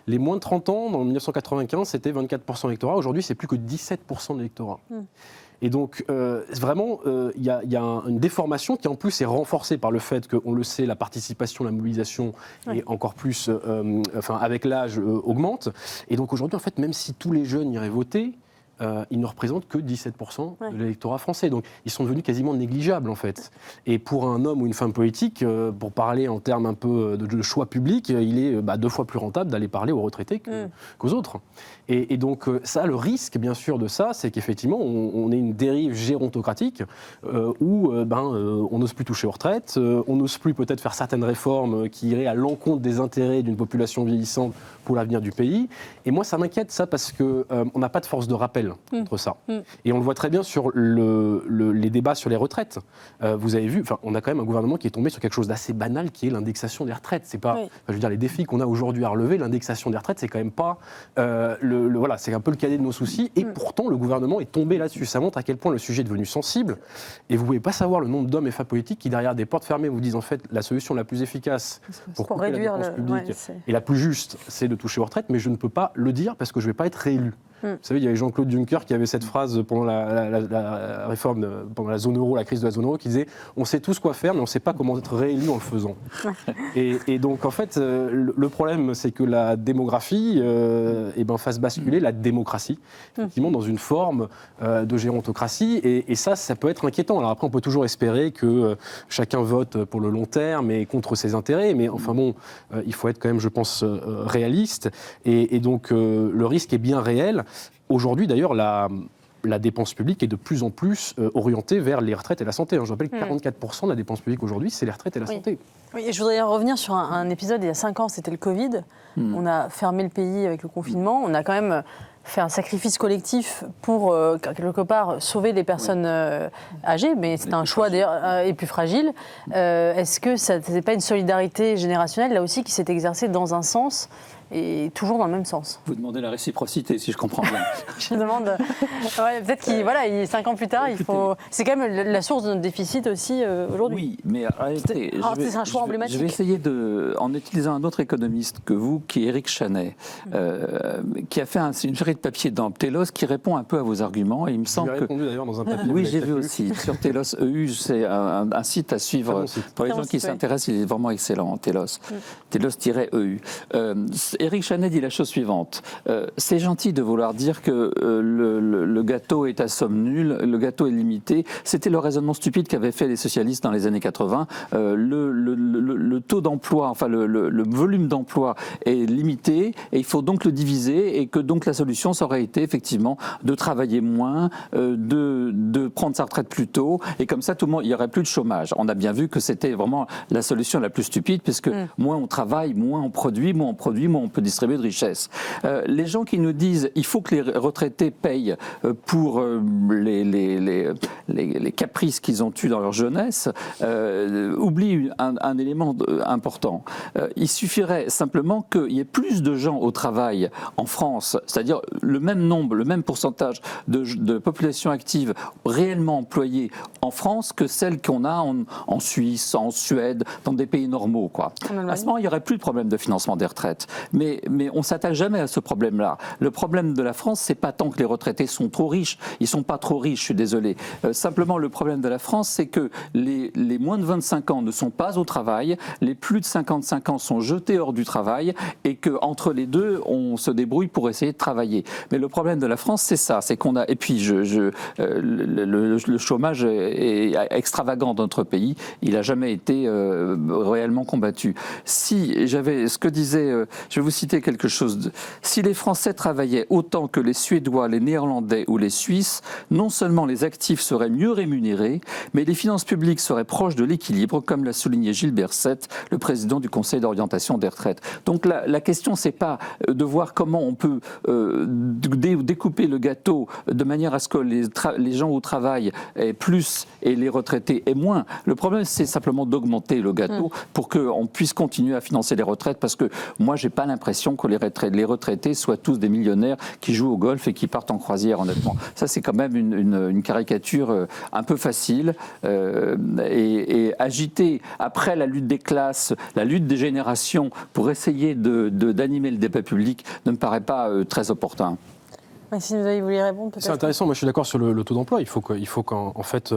Les moins de 30 ans, dans 1995, c'était 24% d'électorat. Aujourd'hui, c'est plus que 17% de l'électorat. Et donc, vraiment, il y a une déformation qui, en plus, est renforcée par le fait qu'on le sait, la participation, la mobilisation, et encore plus, avec l'âge, augmente. Et donc, aujourd'hui, en fait, même si tous les jeunes iraient voter, ils ne représentent que 17% de l'électorat français. Donc ils sont devenus quasiment négligeables en fait. Et pour un homme ou une femme politique, pour parler en termes un peu de choix public, il est 2 fois plus rentable d'aller parler aux retraités qu'aux autres. Et donc ça, le risque bien sûr de ça, c'est qu'effectivement on ait une dérive gérontocratique où on n'ose plus toucher aux retraites, on n'ose plus peut-être faire certaines réformes qui iraient à l'encontre des intérêts d'une population vieillissante pour l'avenir du pays. Et moi ça m'inquiète ça parce qu'on n'a pas de force de rappel contre ça. Et on le voit très bien sur les débats sur les retraites. Vous avez vu, on a quand même un gouvernement qui est tombé sur quelque chose d'assez banal qui est l'indexation des retraites. C'est pas, je veux dire, les défis qu'on a aujourd'hui à relever, l'indexation des retraites, c'est quand même pas voilà, c'est un peu le cadet de nos soucis. Et pourtant, le gouvernement est tombé là-dessus. Ça montre à quel point le sujet est devenu sensible. Et vous ne pouvez pas savoir le nombre d'hommes et femmes politiques qui, derrière des portes fermées, vous disent en fait la solution la plus efficace pour couper réduire la dépense publique et la plus juste, c'est de toucher aux retraites. Mais je ne peux pas le dire parce que je ne vais pas être réélu. Vous savez, il y avait Jean-Claude Juncker qui avait cette phrase pendant la réforme, pendant la zone euro, la crise de la zone euro, qui disait « on sait tous quoi faire, mais on ne sait pas comment être réélu en le faisant ». Et donc, en fait, le problème, c'est que la démographie fasse basculer la démocratie, effectivement, dans une forme de gérontocratie. Et ça peut être inquiétant. Alors après, on peut toujours espérer que chacun vote pour le long terme et contre ses intérêts, mais enfin bon, il faut être quand même, je pense, réaliste. Et donc, le risque est bien réel. Aujourd'hui, d'ailleurs, la dépense publique est de plus en plus orientée vers les retraites et la santé. Je rappelle que 44% de la dépense publique aujourd'hui, c'est les retraites et la santé. Oui, et je voudrais revenir sur un épisode il y a 5 ans, c'était le Covid. On a fermé le pays avec le confinement. On a quand même fait un sacrifice collectif pour, quelque part, sauver les personnes âgées, mais c'est un choix d'ailleurs, et plus fragiles. Est-ce que ça n'est pas une solidarité générationnelle, là aussi, qui s'est exercée dans un sens et toujours dans le même sens? Vous demandez la réciprocité, si je comprends bien. Je demande. Peut-être qu'il, 5 ans plus tard, il faut. C'est quand même la source de notre déficit aussi aujourd'hui. Oui, mais arrêtez. C'est un choix emblématique. Je vais essayer en utilisant un autre économiste que vous, qui est Éric Chanet, qui a fait une série de papiers dans Telos qui répond un peu à vos arguments. Et il me semble que. Répondu d'ailleurs dans un papier. Oui, j'ai vu aussi sur Telos EU. C'est un site à suivre pour les gens qui s'intéressent. Il est vraiment excellent, Telos. Telos-EU. Éric Chanet dit la chose suivante. C'est gentil de vouloir dire que le gâteau est à somme nulle, le gâteau est limité. C'était le raisonnement stupide qu'avaient fait les socialistes dans les années 80. Le taux d'emploi, enfin le volume d'emploi est limité et il faut donc le diviser et que donc la solution ça aurait été effectivement de travailler moins, de prendre sa retraite plus tôt et comme ça tout le monde, il n'y aurait plus de chômage. On a bien vu que c'était vraiment la solution la plus stupide puisque moins on travaille, moins on produit, moins on peut distribuer de richesses. Les gens qui nous disent il faut que les retraités payent pour les caprices qu'ils ont eus dans leur jeunesse oublient un élément important. Il suffirait simplement qu'il y ait plus de gens au travail en France, c'est-à-dire le même nombre, le même pourcentage de population active réellement employée en France que celle qu'on a en Suisse, en Suède, dans des pays normaux, quoi. À ce moment, il n'y aurait plus de problème de financement des retraites. Mais on ne s'attaque jamais à ce problème-là. Le problème de la France, c'est pas tant que les retraités sont trop riches. Ils ne sont pas trop riches, je suis désolé. Simplement, le problème de la France, c'est que les moins de 25 ans ne sont pas au travail, les plus de 55 ans sont jetés hors du travail et qu'entre les deux, on se débrouille pour essayer de travailler. Mais le problème de la France, c'est ça. C'est qu'on a... Et puis, le chômage est extravagant dans notre pays. Il n'a jamais été réellement combattu. Si j'avais... Ce que disait... je vais vous citer quelque chose. Si les Français travaillaient autant que les Suédois, les Néerlandais ou les Suisses, non seulement les actifs seraient mieux rémunérés, mais les finances publiques seraient proches de l'équilibre, comme l'a souligné Gilles Berset, le président du Conseil d'orientation des retraites. Donc la question, c'est pas de voir comment on peut découper le gâteau de manière à ce que les gens au travail aient plus et les retraités aient moins. Le problème, c'est simplement d'augmenter le gâteau pour qu'on puisse continuer à financer les retraites, parce que moi, j'ai pas l'impression que les retraités soient tous des millionnaires qui jouent au golf et qui partent en croisière, honnêtement. Ça, c'est quand même une caricature un peu facile et agitée après la lutte des classes, la lutte des générations pour essayer d'animer le débat public ne me paraît pas très opportun. Maxime, vous avez voulu répondre peut-être? C'est intéressant, moi je suis d'accord sur le taux d'emploi. Il faut qu'en fait.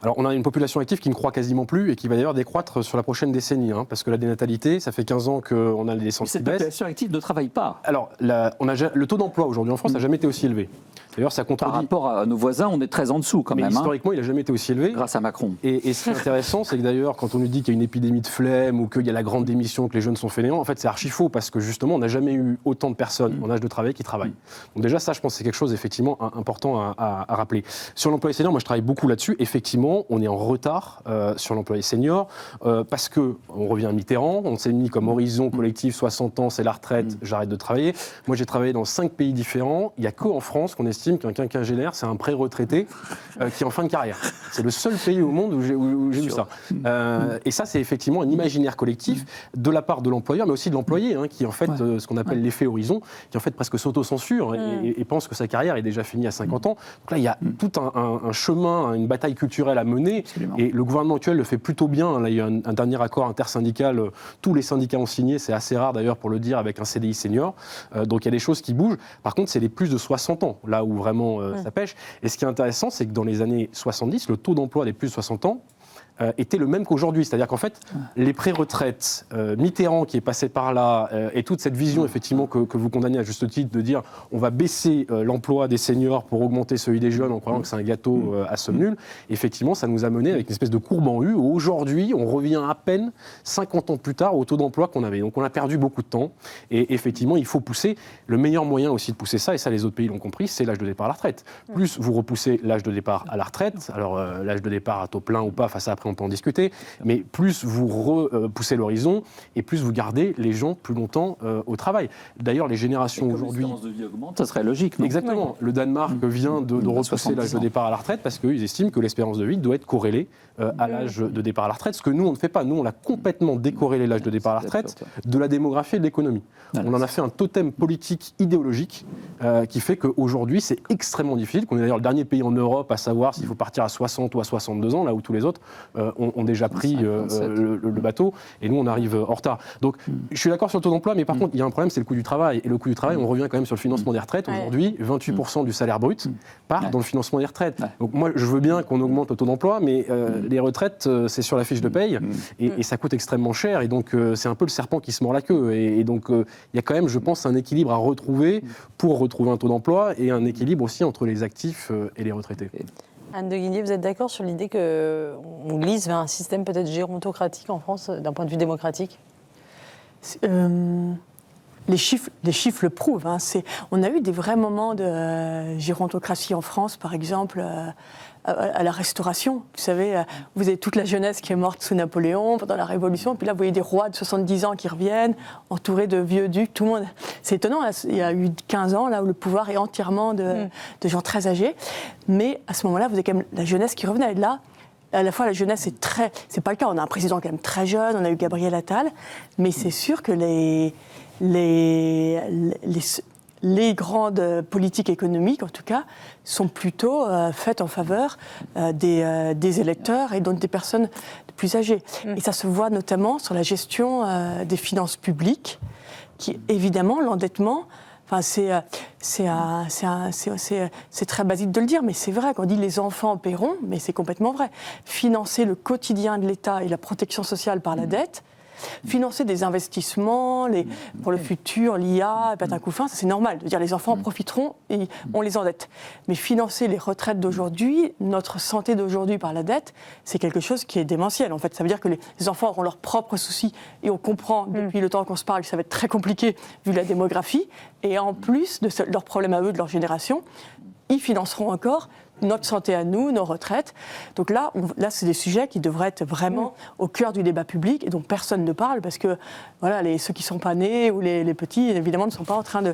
Alors on a une population active qui ne croît quasiment plus et qui va d'ailleurs décroître sur la prochaine décennie. Parce que la dénatalité, ça fait 15 ans qu'on a les naissances qui baissent. Cette population active ne travaille pas. Alors le taux d'emploi aujourd'hui en France n'a jamais été aussi élevé. D'ailleurs, ça contredit. Par rapport à nos voisins, on est très en dessous quand même. Historiquement, il n'a jamais été aussi élevé. Grâce à Macron. Et ce qui est intéressant, c'est que d'ailleurs, quand on nous dit qu'il y a une épidémie de flemme ou qu'il y a la grande démission, que les jeunes sont fainéants, en fait, c'est archi faux parce que justement, on n'a jamais eu autant de personnes en âge de travail qui travaillent. Donc déjà, ça, je pense que c'est quelque chose effectivement important à rappeler. Sur l'employé senior, moi, je travaille beaucoup là-dessus. Effectivement, on est en retard sur l'employé senior parce que on revient à Mitterrand, on s'est mis comme horizon collectif 60 ans, c'est la retraite, j'arrête de travailler. Moi, j'ai travaillé dans 5 pays différents. Il n'y a qu'en France qu'on estime qu'un quinquagénaire, c'est un pré-retraité qui est en fin de carrière. C'est le seul pays au monde où j'ai vu ça. Et ça, c'est effectivement un imaginaire collectif de la part de l'employeur, mais aussi de l'employé, qui en fait, ce qu'on appelle l'effet horizon, qui en fait presque s'auto-censure et pense que sa carrière est déjà finie à 50 ans. Donc là, il y a tout un chemin, une bataille culturelle à mener. Absolument. Et le gouvernement actuel le fait plutôt bien. Là, il y a un dernier accord intersyndical. Tous les syndicats ont signé. C'est assez rare d'ailleurs pour le dire avec un CDI senior. Donc il y a des choses qui bougent. Par contre, c'est les plus de 60 ans, là où vraiment ça pêche. Et ce qui est intéressant, c'est que dans les années 70, le taux d'emploi des plus de 60 ans était le même qu'aujourd'hui. C'est-à-dire qu'en fait, les pré-retraites, Mitterrand qui est passé par là, et toute cette vision effectivement que vous condamnez à juste titre de dire on va baisser l'emploi des seniors pour augmenter celui des jeunes en croyant que c'est un gâteau à somme nulle, effectivement, ça nous a mené avec une espèce de courbe en U où aujourd'hui, on revient à peine 50 ans plus tard au taux d'emploi qu'on avait. Donc on a perdu beaucoup de temps et effectivement, il faut pousser. Le meilleur moyen aussi de pousser ça, et ça les autres pays l'ont compris, c'est l'âge de départ à la retraite. Plus vous repoussez l'âge de départ à la retraite, alors l'âge de départ à taux plein ou pas, face à après on peut en discuter, mais plus vous repoussez l'horizon et plus vous gardez les gens plus longtemps au travail. D'ailleurs, les générations aujourd'hui... L'espérance de vie augmente, ça serait logique, non? Exactement. Le Danemark vient de repousser l'âge de départ à la retraite parce qu'ils estiment que l'espérance de vie doit être corrélée à l'âge de départ à la retraite, ce que nous, on ne fait pas. Nous, on a complètement décorrélé l'âge de départ à la retraite de la démographie et de l'économie. On en a fait un totem politique idéologique qui fait qu'aujourd'hui, c'est extrêmement difficile, qu'on est d'ailleurs le dernier pays en Europe à savoir s'il faut partir à 60 ou à 62 ans, là où tous les autres ont déjà pris le bateau, et nous, on arrive en retard. Donc, je suis d'accord sur le taux d'emploi, mais par contre, il y a un problème, c'est le coût du travail. Et le coût du travail, on revient quand même sur le financement des retraites. Aujourd'hui, 28% du salaire brut part dans le financement des retraites. Donc, moi, je veux bien qu'on augmente le taux d'emploi, mais les retraites, c'est sur la fiche de paye, et ça coûte extrêmement cher, et donc c'est un peu le serpent qui se mord la queue. Et donc, il y a quand même, je pense, un équilibre à retrouver pour retrouver un taux d'emploi, et un équilibre aussi entre les actifs et les retraités. Anne de Guigné, vous êtes d'accord sur l'idée qu'on glisse vers un système peut-être gérontocratique en France, d'un point de vue démocratique? Les chiffres le prouvent. On a eu des vrais moments de gérontocratie en France, par exemple, à la Restauration. Vous savez, vous avez toute la jeunesse qui est morte sous Napoléon, pendant la Révolution, puis là, vous voyez des rois de 70 ans qui reviennent, entourés de vieux ducs, tout le monde. C'est étonnant, là, il y a eu 15 ans, là, où le pouvoir est entièrement de gens très âgés. Mais à ce moment-là, vous avez quand même la jeunesse qui revenait. Et là, à la fois, la jeunesse est très... C'est pas le cas, on a un président quand même très jeune, on a eu Gabriel Attal, mais c'est sûr que les grandes politiques économiques, en tout cas, sont plutôt faites en faveur des électeurs et donc des personnes plus âgées. Et ça se voit notamment sur la gestion des finances publiques, qui, évidemment, l'endettement... Enfin, c'est très basique de le dire, mais c'est vrai. Quand on dit les enfants paieront, mais c'est complètement vrai. Financer le quotidien de l'État et la protection sociale par la dette, financer des investissements pour le futur, l'IA, un coup fin, ça c'est normal. De dire les enfants en profiteront et on les endette. Mais financer les retraites d'aujourd'hui, notre santé d'aujourd'hui par la dette, c'est quelque chose qui est démentiel. En fait, ça veut dire que les enfants auront leurs propres soucis et on comprend depuis le temps qu'on se parle que ça va être très compliqué vu la démographie. Et en plus de leurs problèmes à eux, de leur génération, ils financeront encore notre santé à nous, nos retraites. Donc là, c'est des sujets qui devraient être vraiment au cœur du débat public et dont personne ne parle parce que voilà, ceux qui ne sont pas nés ou les petits, évidemment, ne sont pas en train de...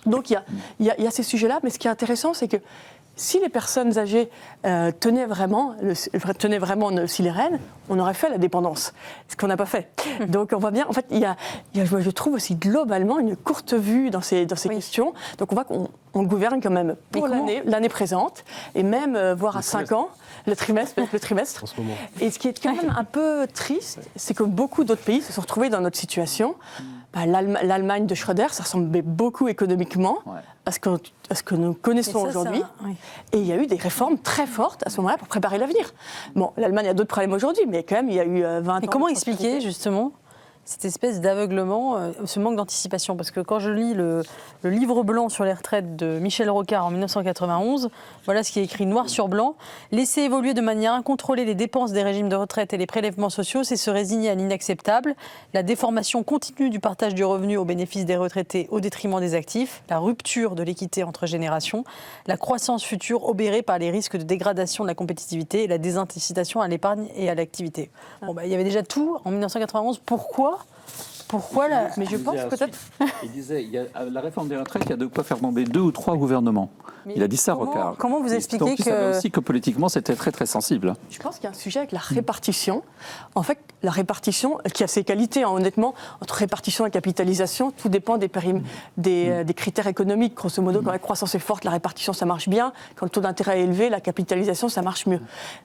Donc il y a ces sujets-là, mais ce qui est intéressant, c'est que si les personnes âgées tenaient vraiment aussi les rênes, on aurait fait la dépendance, ce qu'on n'a pas fait. Donc on voit bien, en fait, il y a, je trouve aussi globalement une courte vue dans ces questions. Donc on voit qu'on gouverne quand même pour l'année présente, et même voire à 5 ans, le trimestre. En ce moment. Et ce qui est quand même un peu triste, c'est que beaucoup d'autres pays se sont retrouvés dans notre situation. l'Allemagne de Schröder, ça ressemblait beaucoup économiquement à ce que nous connaissons aujourd'hui. Et il y a eu des réformes très fortes à ce moment-là pour préparer l'avenir. Bon, l'Allemagne a d'autres problèmes aujourd'hui, mais quand même, il y a eu 20 ans. Et comment expliquer, justement, cette espèce d'aveuglement, ce manque d'anticipation? Parce que quand je lis le livre blanc sur les retraites de Michel Rocard en 1991, voilà ce qui est écrit noir sur blanc. Laisser évoluer de manière incontrôlée les dépenses des régimes de retraite et les prélèvements sociaux, c'est se résigner à l'inacceptable. La déformation continue du partage du revenu au bénéfice des retraités au détriment des actifs, la rupture de l'équité entre générations, la croissance future obérée par les risques de dégradation de la compétitivité et la désincitation à l'épargne et à l'activité. Bon, il y avait déjà tout en 1991. Pourquoi là? Mais je pense peut-être. Il disait, la réforme des retraites, il y a de quoi faire tomber 2 ou 3 gouvernements. Il a dit ça, Rocard. Comment vous expliquez donc, il savait aussi que politiquement, c'était très très sensible. Je pense qu'il y a un sujet avec la répartition. En fait, la répartition, qui a ses qualités, honnêtement, entre répartition et capitalisation, tout dépend des critères économiques. Grosso modo, quand la croissance est forte, la répartition, ça marche bien. Quand le taux d'intérêt est élevé, la capitalisation, ça marche mieux.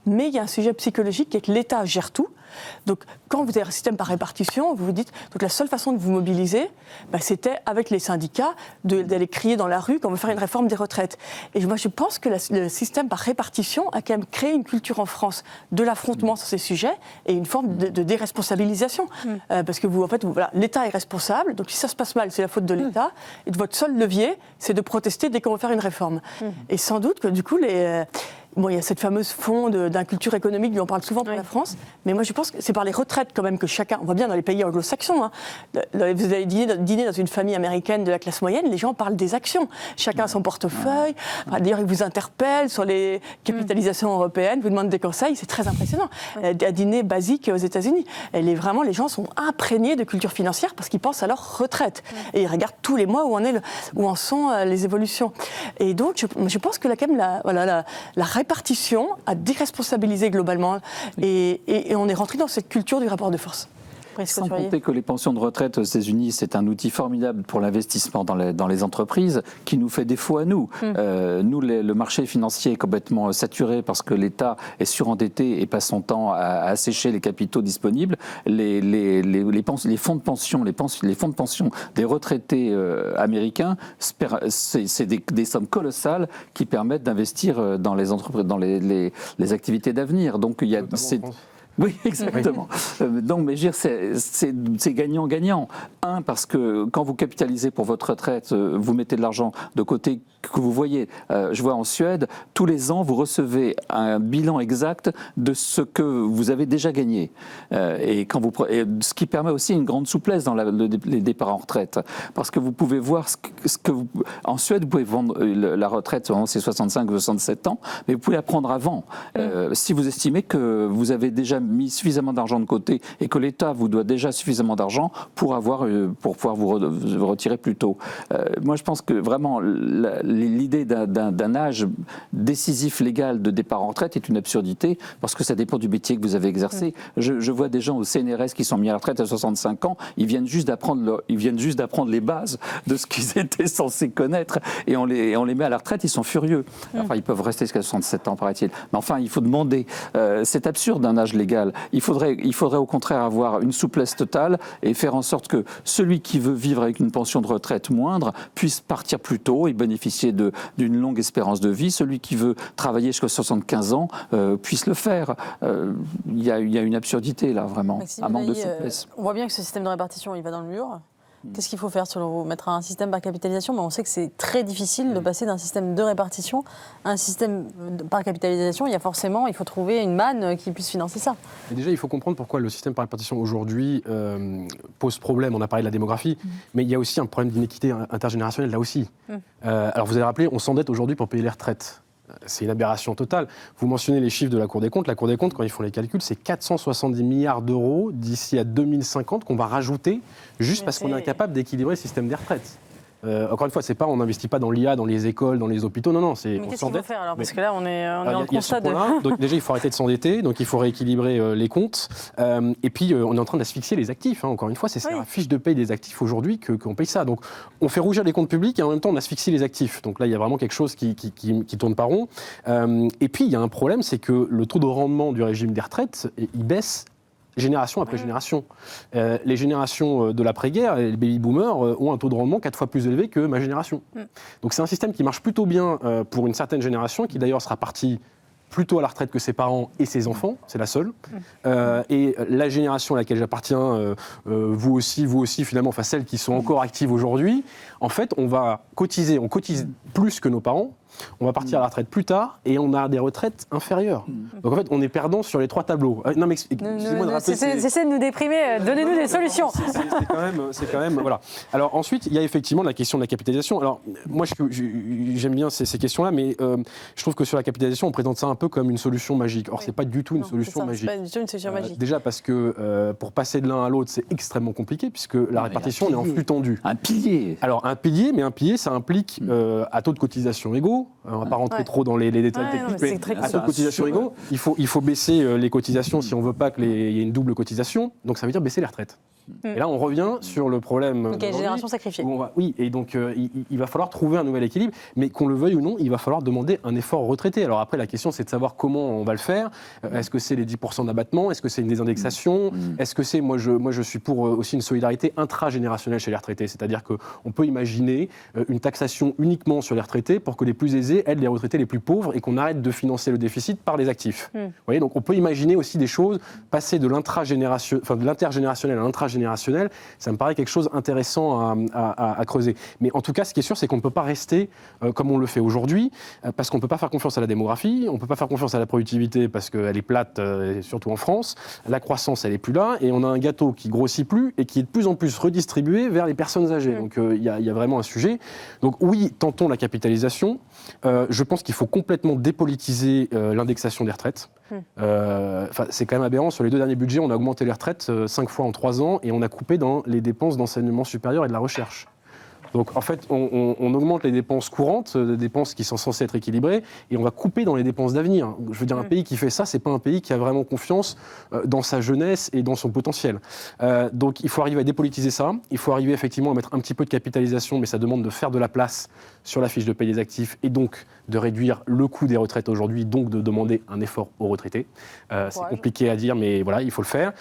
Mais il y a un sujet psychologique qui est que l'État gère tout. Donc, quand vous avez un système par répartition, vous vous dites, donc la seule façon de vous mobiliser, c'était avec les syndicats, d'aller crier dans la rue quand on veut faire une réforme des retraites. Et moi, je pense que le système par répartition a quand même créé une culture en France de l'affrontement sur ces sujets et une forme de déresponsabilisation. Parce que l'État est responsable, donc si ça se passe mal, c'est la faute de l'État, et votre seul levier, c'est de protester dès qu'on veut faire une réforme. Et sans doute que du coup, il y a cette fameuse fond d'un culture économique dont on parle souvent pour la France, mais moi je pense que c'est par les retraites quand même que chacun, on voit bien dans les pays anglo-saxons, vous allez dîner dans une famille américaine de la classe moyenne, les gens parlent des actions, chacun a son portefeuille, d'ailleurs ils vous interpellent sur les capitalisations européennes, vous demandent des conseils, c'est très impressionnant. À dîner basique aux États-Unis, les gens sont imprégnés de culture financière parce qu'ils pensent à leur retraite et ils regardent tous les mois où en sont les évolutions. Et donc je pense que quand même la répartition a déresponsabilisé globalement et on est rentré dans cette culture du rapport de force. Sans compter que les pensions de retraite aux États-Unis, c'est un outil formidable pour l'investissement dans les entreprises qui nous fait défaut à nous. Nous, le marché financier est complètement saturé parce que l'État est surendetté et passe son temps à assécher les capitaux disponibles. Les fonds de pension, les fonds de pension des retraités américains, c'est des sommes colossales qui permettent d'investir dans les entreprises, dans les activités d'avenir. Donc il y a Oui, exactement. Donc, mais je veux dire, c'est gagnant-gagnant. Un, parce que quand vous capitalisez pour votre retraite, vous mettez de l'argent de côté que vous voyez. Je vois en Suède, tous les ans, vous recevez un bilan exact de ce que vous avez déjà gagné. Et ce qui permet aussi une grande souplesse dans les départs en retraite. Parce que vous pouvez voir en Suède, vous pouvez vendre la retraite, c'est 65 ou 67 ans, mais vous pouvez la prendre avant. Si vous estimez que vous avez déjà mis suffisamment d'argent de côté et que l'État vous doit déjà suffisamment d'argent pour pouvoir vous retirer plus tôt. Moi, je pense que vraiment, l'idée d'un âge décisif légal de départ en retraite est une absurdité parce que ça dépend du métier que vous avez exercé. Je vois des gens au CNRS qui sont mis à la retraite à 65 ans, ils viennent juste d'apprendre les bases de ce qu'ils étaient censés connaître et on les met à la retraite, ils sont furieux. Enfin, ils peuvent rester jusqu'à 67 ans, paraît-il. Mais enfin, il faut demander. C'est absurde d'un âge légal. Il faudrait au contraire avoir une souplesse totale et faire en sorte que celui qui veut vivre avec une pension de retraite moindre puisse partir plus tôt et bénéficier d'une longue espérance de vie. Celui qui veut travailler jusqu'à 75 ans puisse le faire. Il y a une absurdité là, vraiment, Maxime, un manque de souplesse. On voit bien que ce système de répartition, il va dans le mur. Qu'est-ce qu'il faut faire selon vous? Mettre un système par capitalisation, mais on sait que c'est très difficile de passer d'un système de répartition à un système par capitalisation. Il faut trouver une manne qui puisse financer ça. Et déjà, il faut comprendre pourquoi le système par répartition aujourd'hui pose problème. On a parlé de la démographie, mais il y a aussi un problème d'inéquité intergénérationnelle là aussi. Alors vous avez rappelé, on s'endette aujourd'hui pour payer les retraites. C'est une aberration totale. Vous mentionnez les chiffres de la Cour des comptes. La Cour des comptes, quand ils font les calculs, c'est 470 milliards d'euros d'ici à 2050 qu'on va rajouter juste parce qu'on est incapable d'équilibrer le système des retraites. Encore une fois, c'est pas, on n'investit pas dans l'IA, dans les écoles, dans les hôpitaux. Non, c'est. Mais qu'est-ce qu'il faut faire alors? Parce que là, on est en constat de. Donc déjà, il faut arrêter de s'endetter. Donc il faut rééquilibrer les comptes. Et puis, on est en train d'asphyxier les actifs. Encore une fois, c'est la fiche de paye des actifs aujourd'hui qu'on paye ça. Donc on fait rougir les comptes publics et en même temps, on asphyxie les actifs. Donc là, il y a vraiment quelque chose qui tourne pas rond. Et puis, il y a un problème, c'est que le taux de rendement du régime des retraites, il baisse génération après génération. Les générations de l'après-guerre, les baby-boomers, ont un taux de rendement 4 fois plus élevé que ma génération. Donc c'est un système qui marche plutôt bien pour une certaine génération, qui d'ailleurs sera partie plutôt à la retraite que ses parents et ses enfants, c'est la seule. Et la génération à laquelle j'appartiens, vous aussi finalement, enfin celles qui sont encore actives aujourd'hui, en fait, on cotise plus que nos parents, on va partir à la retraite plus tard et on a des retraites inférieures. Donc en fait, on est perdant sur les 3 tableaux. Non mais excusez-moi de rappeler... Cessez de nous déprimer, donnez-nous des solutions. C'est quand même voilà. Alors ensuite, il y a effectivement la question de la capitalisation. Alors moi, j'aime bien ces questions-là, mais je trouve que sur la capitalisation, on présente ça un peu comme une solution magique. Or, c'est pas du tout une solution magique. C'est pas du tout une solution magique. Déjà parce que pour passer de l'un à l'autre, c'est extrêmement compliqué puisque la répartition est en flux tendu. Un pilier. Alors un pilier, ça implique à taux de cotisation égaux. On ne va pas rentrer trop dans les détails techniques, mais à taux de cotisation égaux, il faut baisser les cotisations si on ne veut pas qu'il y ait une double cotisation. Donc ça veut dire baisser les retraites. Et là, on revient sur le problème. Donc, il y a une génération sacrifiée. Oui, et donc il va falloir trouver un nouvel équilibre, mais qu'on le veuille ou non, il va falloir demander un effort aux retraités. Alors après, la question, c'est de savoir comment on va le faire. Est-ce que c'est les 10% d'abattement? Est-ce que c'est une désindexation? Est-ce que c'est, moi je suis pour aussi une solidarité intragénérationnelle chez les retraités, c'est-à-dire qu'on peut imaginer une taxation uniquement sur les retraités pour que les plus aisés aident les retraités les plus pauvres et qu'on arrête de financer le déficit par les actifs. Vous voyez, donc on peut imaginer aussi des choses, passer de l'intergénérationnel à l'intragénérationnel. Ça me paraît quelque chose d'intéressant à creuser. Mais en tout cas, ce qui est sûr, c'est qu'on ne peut pas rester comme on le fait aujourd'hui, parce qu'on ne peut pas faire confiance à la démographie, on ne peut pas faire confiance à la productivité parce qu'elle est plate, surtout en France. La croissance, elle n'est plus là, et on a un gâteau qui grossit plus et qui est de plus en plus redistribué vers les personnes âgées. Donc il y a vraiment un sujet. Donc oui, tentons la capitalisation. Je pense qu'il faut complètement dépolitiser l'indexation des retraites. C'est quand même aberrant. Sur les 2 derniers budgets, on a augmenté les retraites 5 fois en 3 ans et on a coupé dans les dépenses d'enseignement supérieur et de la recherche. Donc en fait, on augmente les dépenses courantes, des dépenses qui sont censées être équilibrées, et on va couper dans les dépenses d'avenir. Je veux dire, un pays qui fait ça, c'est pas un pays qui a vraiment confiance dans sa jeunesse et dans son potentiel. Donc il faut arriver à dépolitiser ça, il faut arriver effectivement à mettre un petit peu de capitalisation, mais ça demande de faire de la place sur la fiche de paie des actifs et donc de réduire le coût des retraites aujourd'hui, donc de demander un effort aux retraités. C'est compliqué à dire, mais voilà, il faut le faire.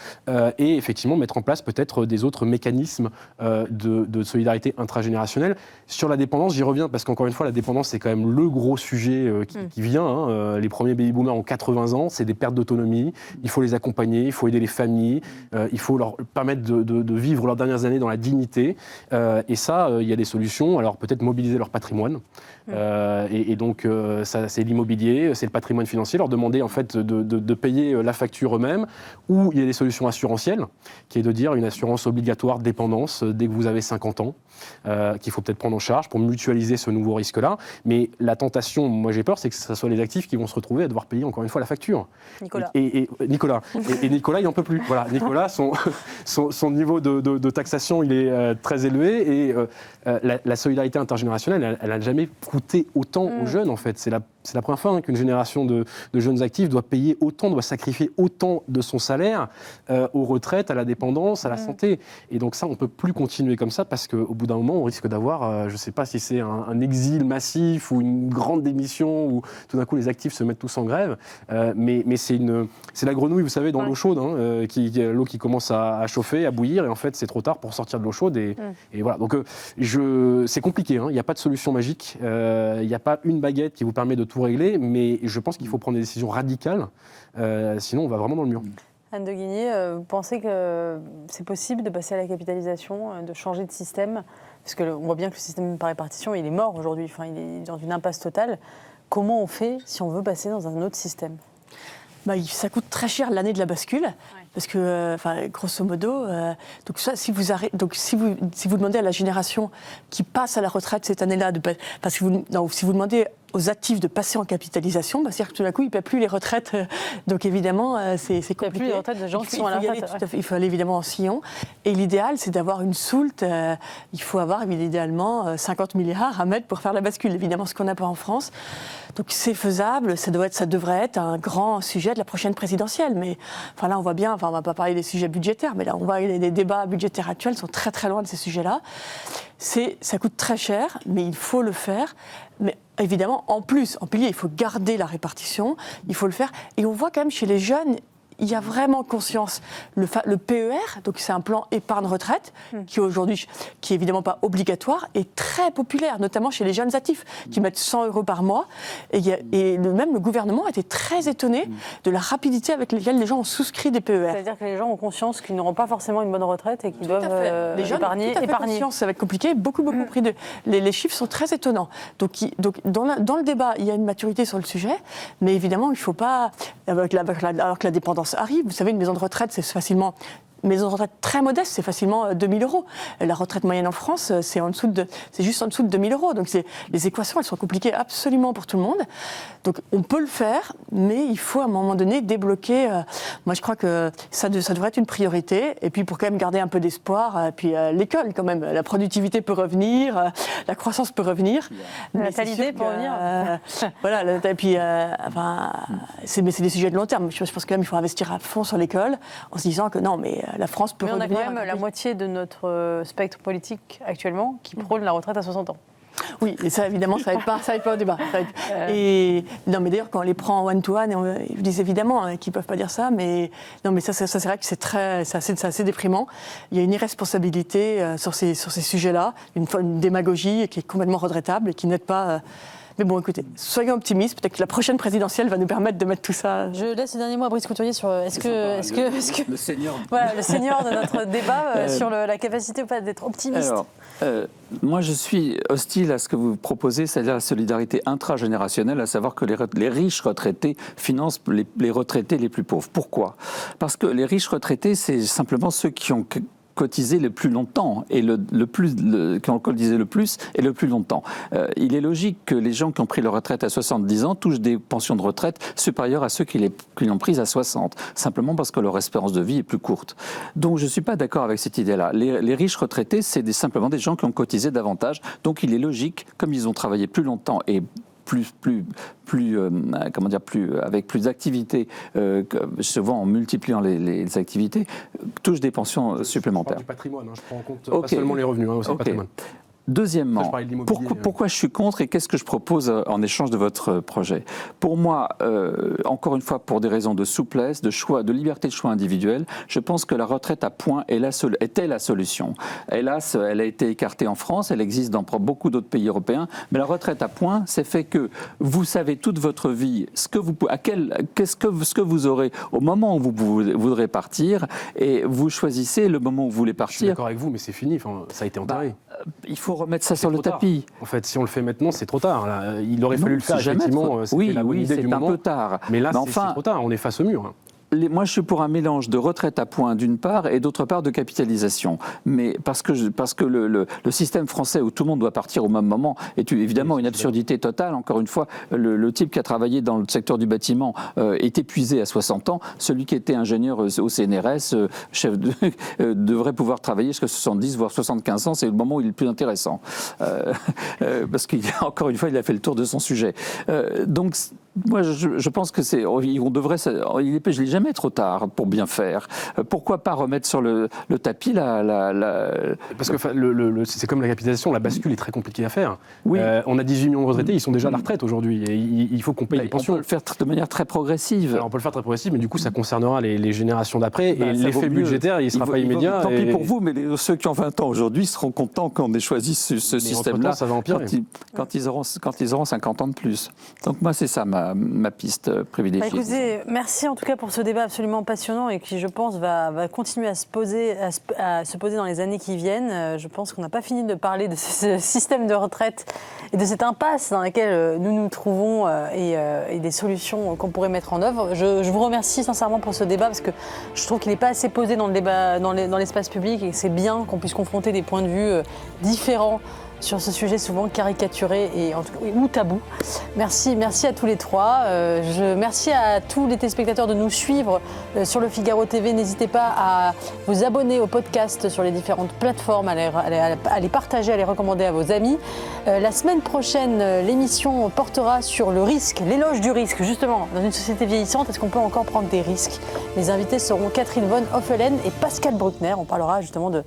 Et effectivement, mettre en place peut-être des autres mécanismes de solidarité intragénérationnelle. Sur la dépendance, j'y reviens parce qu'encore une fois, la dépendance, c'est quand même le gros sujet qui vient. Les premiers baby-boomers ont 80 ans, c'est des pertes d'autonomie. Il faut les accompagner, il faut aider les familles, il faut leur permettre de vivre leurs dernières années dans la dignité. Et ça, il y a des solutions. Alors peut-être mobiliser leur patrimoine. Et donc, ça, c'est l'immobilier, c'est le patrimoine financier, leur demander en fait de payer la facture eux-mêmes. Ou il y a des solutions assurantielles, qui est de dire une assurance obligatoire de dépendance dès que vous avez 50 ans. Qu'il faut peut-être prendre en charge pour mutualiser ce nouveau risque-là. Mais la tentation, moi j'ai peur, c'est que ce soit les actifs qui vont se retrouver à devoir payer encore une fois la facture. Nicolas. Et Nicolas, il n'en peut plus. Voilà, Nicolas, son niveau de taxation, il est très élevé et la solidarité intergénérationnelle, elle n'a jamais coûté autant aux jeunes en fait. C'est la première fois qu'une génération de jeunes actifs doit payer autant, doit sacrifier autant de son salaire aux retraites, à la dépendance, à la santé. Et donc ça, on ne peut plus continuer comme ça parce qu'au bout d'un moment, on risque d'avoir, je ne sais pas si c'est un exil massif ou une grande démission où tout d'un coup les actifs se mettent tous en grève. Mais c'est la grenouille, vous savez, dans l'eau chaude, l'eau qui commence à chauffer, à bouillir, et en fait c'est trop tard pour sortir de l'eau chaude. Et voilà. Donc c'est compliqué, il n'y a pas de solution magique, il n'y a pas une baguette qui vous permet de tout régler, mais je pense qu'il faut prendre des décisions radicales, sinon on va vraiment dans le mur. Anne de Guigné, vous pensez que c'est possible de passer à la capitalisation, de changer de système? Parce qu'on voit bien que le système par répartition, il est mort aujourd'hui, enfin, il est dans une impasse totale. Comment on fait si on veut passer dans un autre système? Ça coûte très cher l'année de la bascule, parce que, grosso modo, donc ça, si vous demandez à la génération qui passe à la retraite cette année-là, si vous demandez aux actifs de passer en capitalisation, c'est-à-dire que tout d'un coup, ils ne paient plus les retraites. Donc évidemment, c'est compliqué. Il n'y a plus les retraites de gens qui sont à la retraite. Il faut aller évidemment en sillon. Et l'idéal, c'est d'avoir une soulte. Il faut avoir idéalement 50 milliards à mettre pour faire la bascule. Évidemment, ce qu'on n'a pas en France. Donc c'est faisable. Ça devrait être un grand sujet de la prochaine présidentielle. Mais là, on voit bien, on ne va pas parler des sujets budgétaires, mais là, on voit les débats budgétaires actuels sont très très loin de ces sujets-là. Ça coûte très cher, mais il faut le faire. Mais évidemment, en plus, en pilier, il faut garder la répartition, il faut le faire. Et on voit quand même chez les jeunes, il y a vraiment conscience. Le PER, donc c'est un plan épargne-retraite, qui aujourd'hui, qui est évidemment pas obligatoire, est très populaire, notamment chez les jeunes actifs, qui mettent 100 € par mois. Et même le gouvernement a été très étonné de la rapidité avec laquelle les gens ont souscrit des PER. C'est-à-dire que les gens ont conscience qu'ils n'auront pas forcément une bonne retraite et qu'ils doivent les jeunes épargner. Conscience, ça va être compliqué, beaucoup pris de... Les chiffres sont très étonnants. Donc dans le débat, il y a une maturité sur le sujet, mais évidemment, il ne faut pas... Alors que la dépendance arrive, vous savez, une maison de retraite, c'est facilement... maison de retraite très modeste, c'est facilement 2 000 €. La retraite moyenne en France, c'est juste en dessous de 2 000 €. Donc les équations, elles sont compliquées absolument pour tout le monde. Donc on peut le faire, mais il faut à un moment donné débloquer. Moi, je crois que ça devrait être une priorité. Et puis pour quand même garder un peu d'espoir, puis l'école quand même, la productivité peut revenir, la croissance peut revenir. La natalité peut revenir. Voilà. Et puis, mais c'est des sujets de long terme. Je pense quand même qu'il faut investir à fond sur l'école, en se disant que non, mais la France peut redevenir... Mais on a quand même la moitié de notre spectre politique actuellement qui prône la retraite à 60 ans. Oui, et ça, évidemment, ça n'aide pas au débat. Et, non, mais d'ailleurs, quand on les prend en one-to-one, ils disent évidemment qu'ils ne peuvent pas dire ça, mais, non, mais ça c'est vrai que c'est assez déprimant. Il y a une irresponsabilité sur ces sujets-là, une démagogie qui est complètement regrettable et qui n'aide pas... Mais bon, écoutez, soyons optimistes. Peut-être que la prochaine présidentielle va nous permettre de mettre tout ça. Je laisse le dernier mot à Brice Couturier sur le senior. Voilà, le senior de notre débat sur la capacité ou pas d'être optimiste. Alors, moi, je suis hostile à ce que vous proposez, c'est-à-dire la solidarité intragénérationnelle, à savoir que les riches retraités financent les retraités les plus pauvres. Pourquoi ? Parce que les riches retraités, c'est simplement ceux qui ont cotisé le plus longtemps et qui ont cotisé le plus et le plus longtemps. Il est logique que les gens qui ont pris leur retraite à 70 ans touchent des pensions de retraite supérieures à ceux qui l'ont prise à 60, simplement parce que leur espérance de vie est plus courte. Donc je ne suis pas d'accord avec cette idée-là. Les riches retraités, c'est simplement des gens qui ont cotisé davantage, donc il est logique, comme ils ont travaillé plus longtemps et avec plus d'activités, souvent en multipliant les activités, touchent des pensions supplémentaires. Du patrimoine, je prends en compte pas seulement les revenus, aussi le patrimoine. Deuxièmement, pourquoi je suis contre et qu'est-ce que je propose en échange de votre projet ? Pour moi, encore une fois, pour des raisons de souplesse, de choix, de liberté de choix individuel, je pense que la retraite à points était la solution. Hélas, elle a été écartée en France, elle existe dans beaucoup d'autres pays européens, mais la retraite à points, c'est fait que vous savez toute votre vie ce que vous aurez au moment où vous voudrez partir, et vous choisissez le moment où vous voulez partir. Je suis d'accord avec vous, mais c'est fini, ça a été enterré. Il faut remettre ça sur le tapis. En fait, si on le fait maintenant, c'est trop tard. Là. Il aurait fallu le faire, effectivement. Oui, c'est un peu tard. Mais là, c'est trop tard. On est face au mur. Moi, je suis pour un mélange de retraite à points d'une part et d'autre part de capitalisation. Mais parce que le système français où tout le monde doit partir au même moment est évidemment une absurdité totale. Encore une fois, le type qui a travaillé dans le secteur du bâtiment est épuisé à 60 ans. Celui qui était ingénieur au CNRS, devrait pouvoir travailler jusqu'à 70 voire 75 ans. C'est le moment où il est le plus intéressant. Parce qu'encore une fois, il a fait le tour de son sujet. Donc, moi, je pense que je l'ai jamais trop tard pour bien faire. Pourquoi pas remettre sur le tapis Parce que c'est comme la capitalisation, la bascule est très compliquée à faire. Oui. On a 18 millions de retraités, ils sont déjà à la retraite aujourd'hui. Et il faut qu'on paye les pensions. On peut le faire de manière très progressive. Alors, on peut le faire très progressive, mais du coup, ça concernera les générations d'après. Et l'effet budgétaire, il ne sera pas immédiat. Tant pis pour vous, mais ceux qui ont 20 ans aujourd'hui seront contents qu'on ait choisi ce système-là. Ça va empirer. Quand ils auront 50 ans de plus. Donc moi, c'est ça ma piste privilégiée. Écoutez, merci en tout cas pour ce débat absolument passionnant et qui, je pense, va continuer à se poser dans les années qui viennent. Je pense qu'on n'a pas fini de parler de ce système de retraite et de cette impasse dans laquelle nous nous trouvons et des solutions qu'on pourrait mettre en œuvre. Je vous remercie sincèrement pour ce débat parce que je trouve qu'il n'est pas assez posé dans le débat, dans l'espace public et que c'est bien qu'on puisse confronter des points de vue différents sur ce sujet souvent caricaturé ou tabou. Merci à tous les trois. Merci à tous les téléspectateurs de nous suivre sur le Figaro TV. N'hésitez pas à vous abonner au podcast sur les différentes plateformes, à les partager, à les recommander à vos amis. La semaine prochaine, l'émission portera sur le risque, l'éloge du risque. Justement, dans une société vieillissante, est-ce qu'on peut encore prendre des risques ? Les invités seront Catherine Von Hoffelen et Pascal Bruckner. On parlera justement de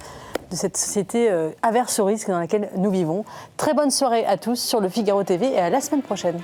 cette société averse au risque dans laquelle nous vivons. Très bonne soirée à tous sur le Figaro TV et à la semaine prochaine.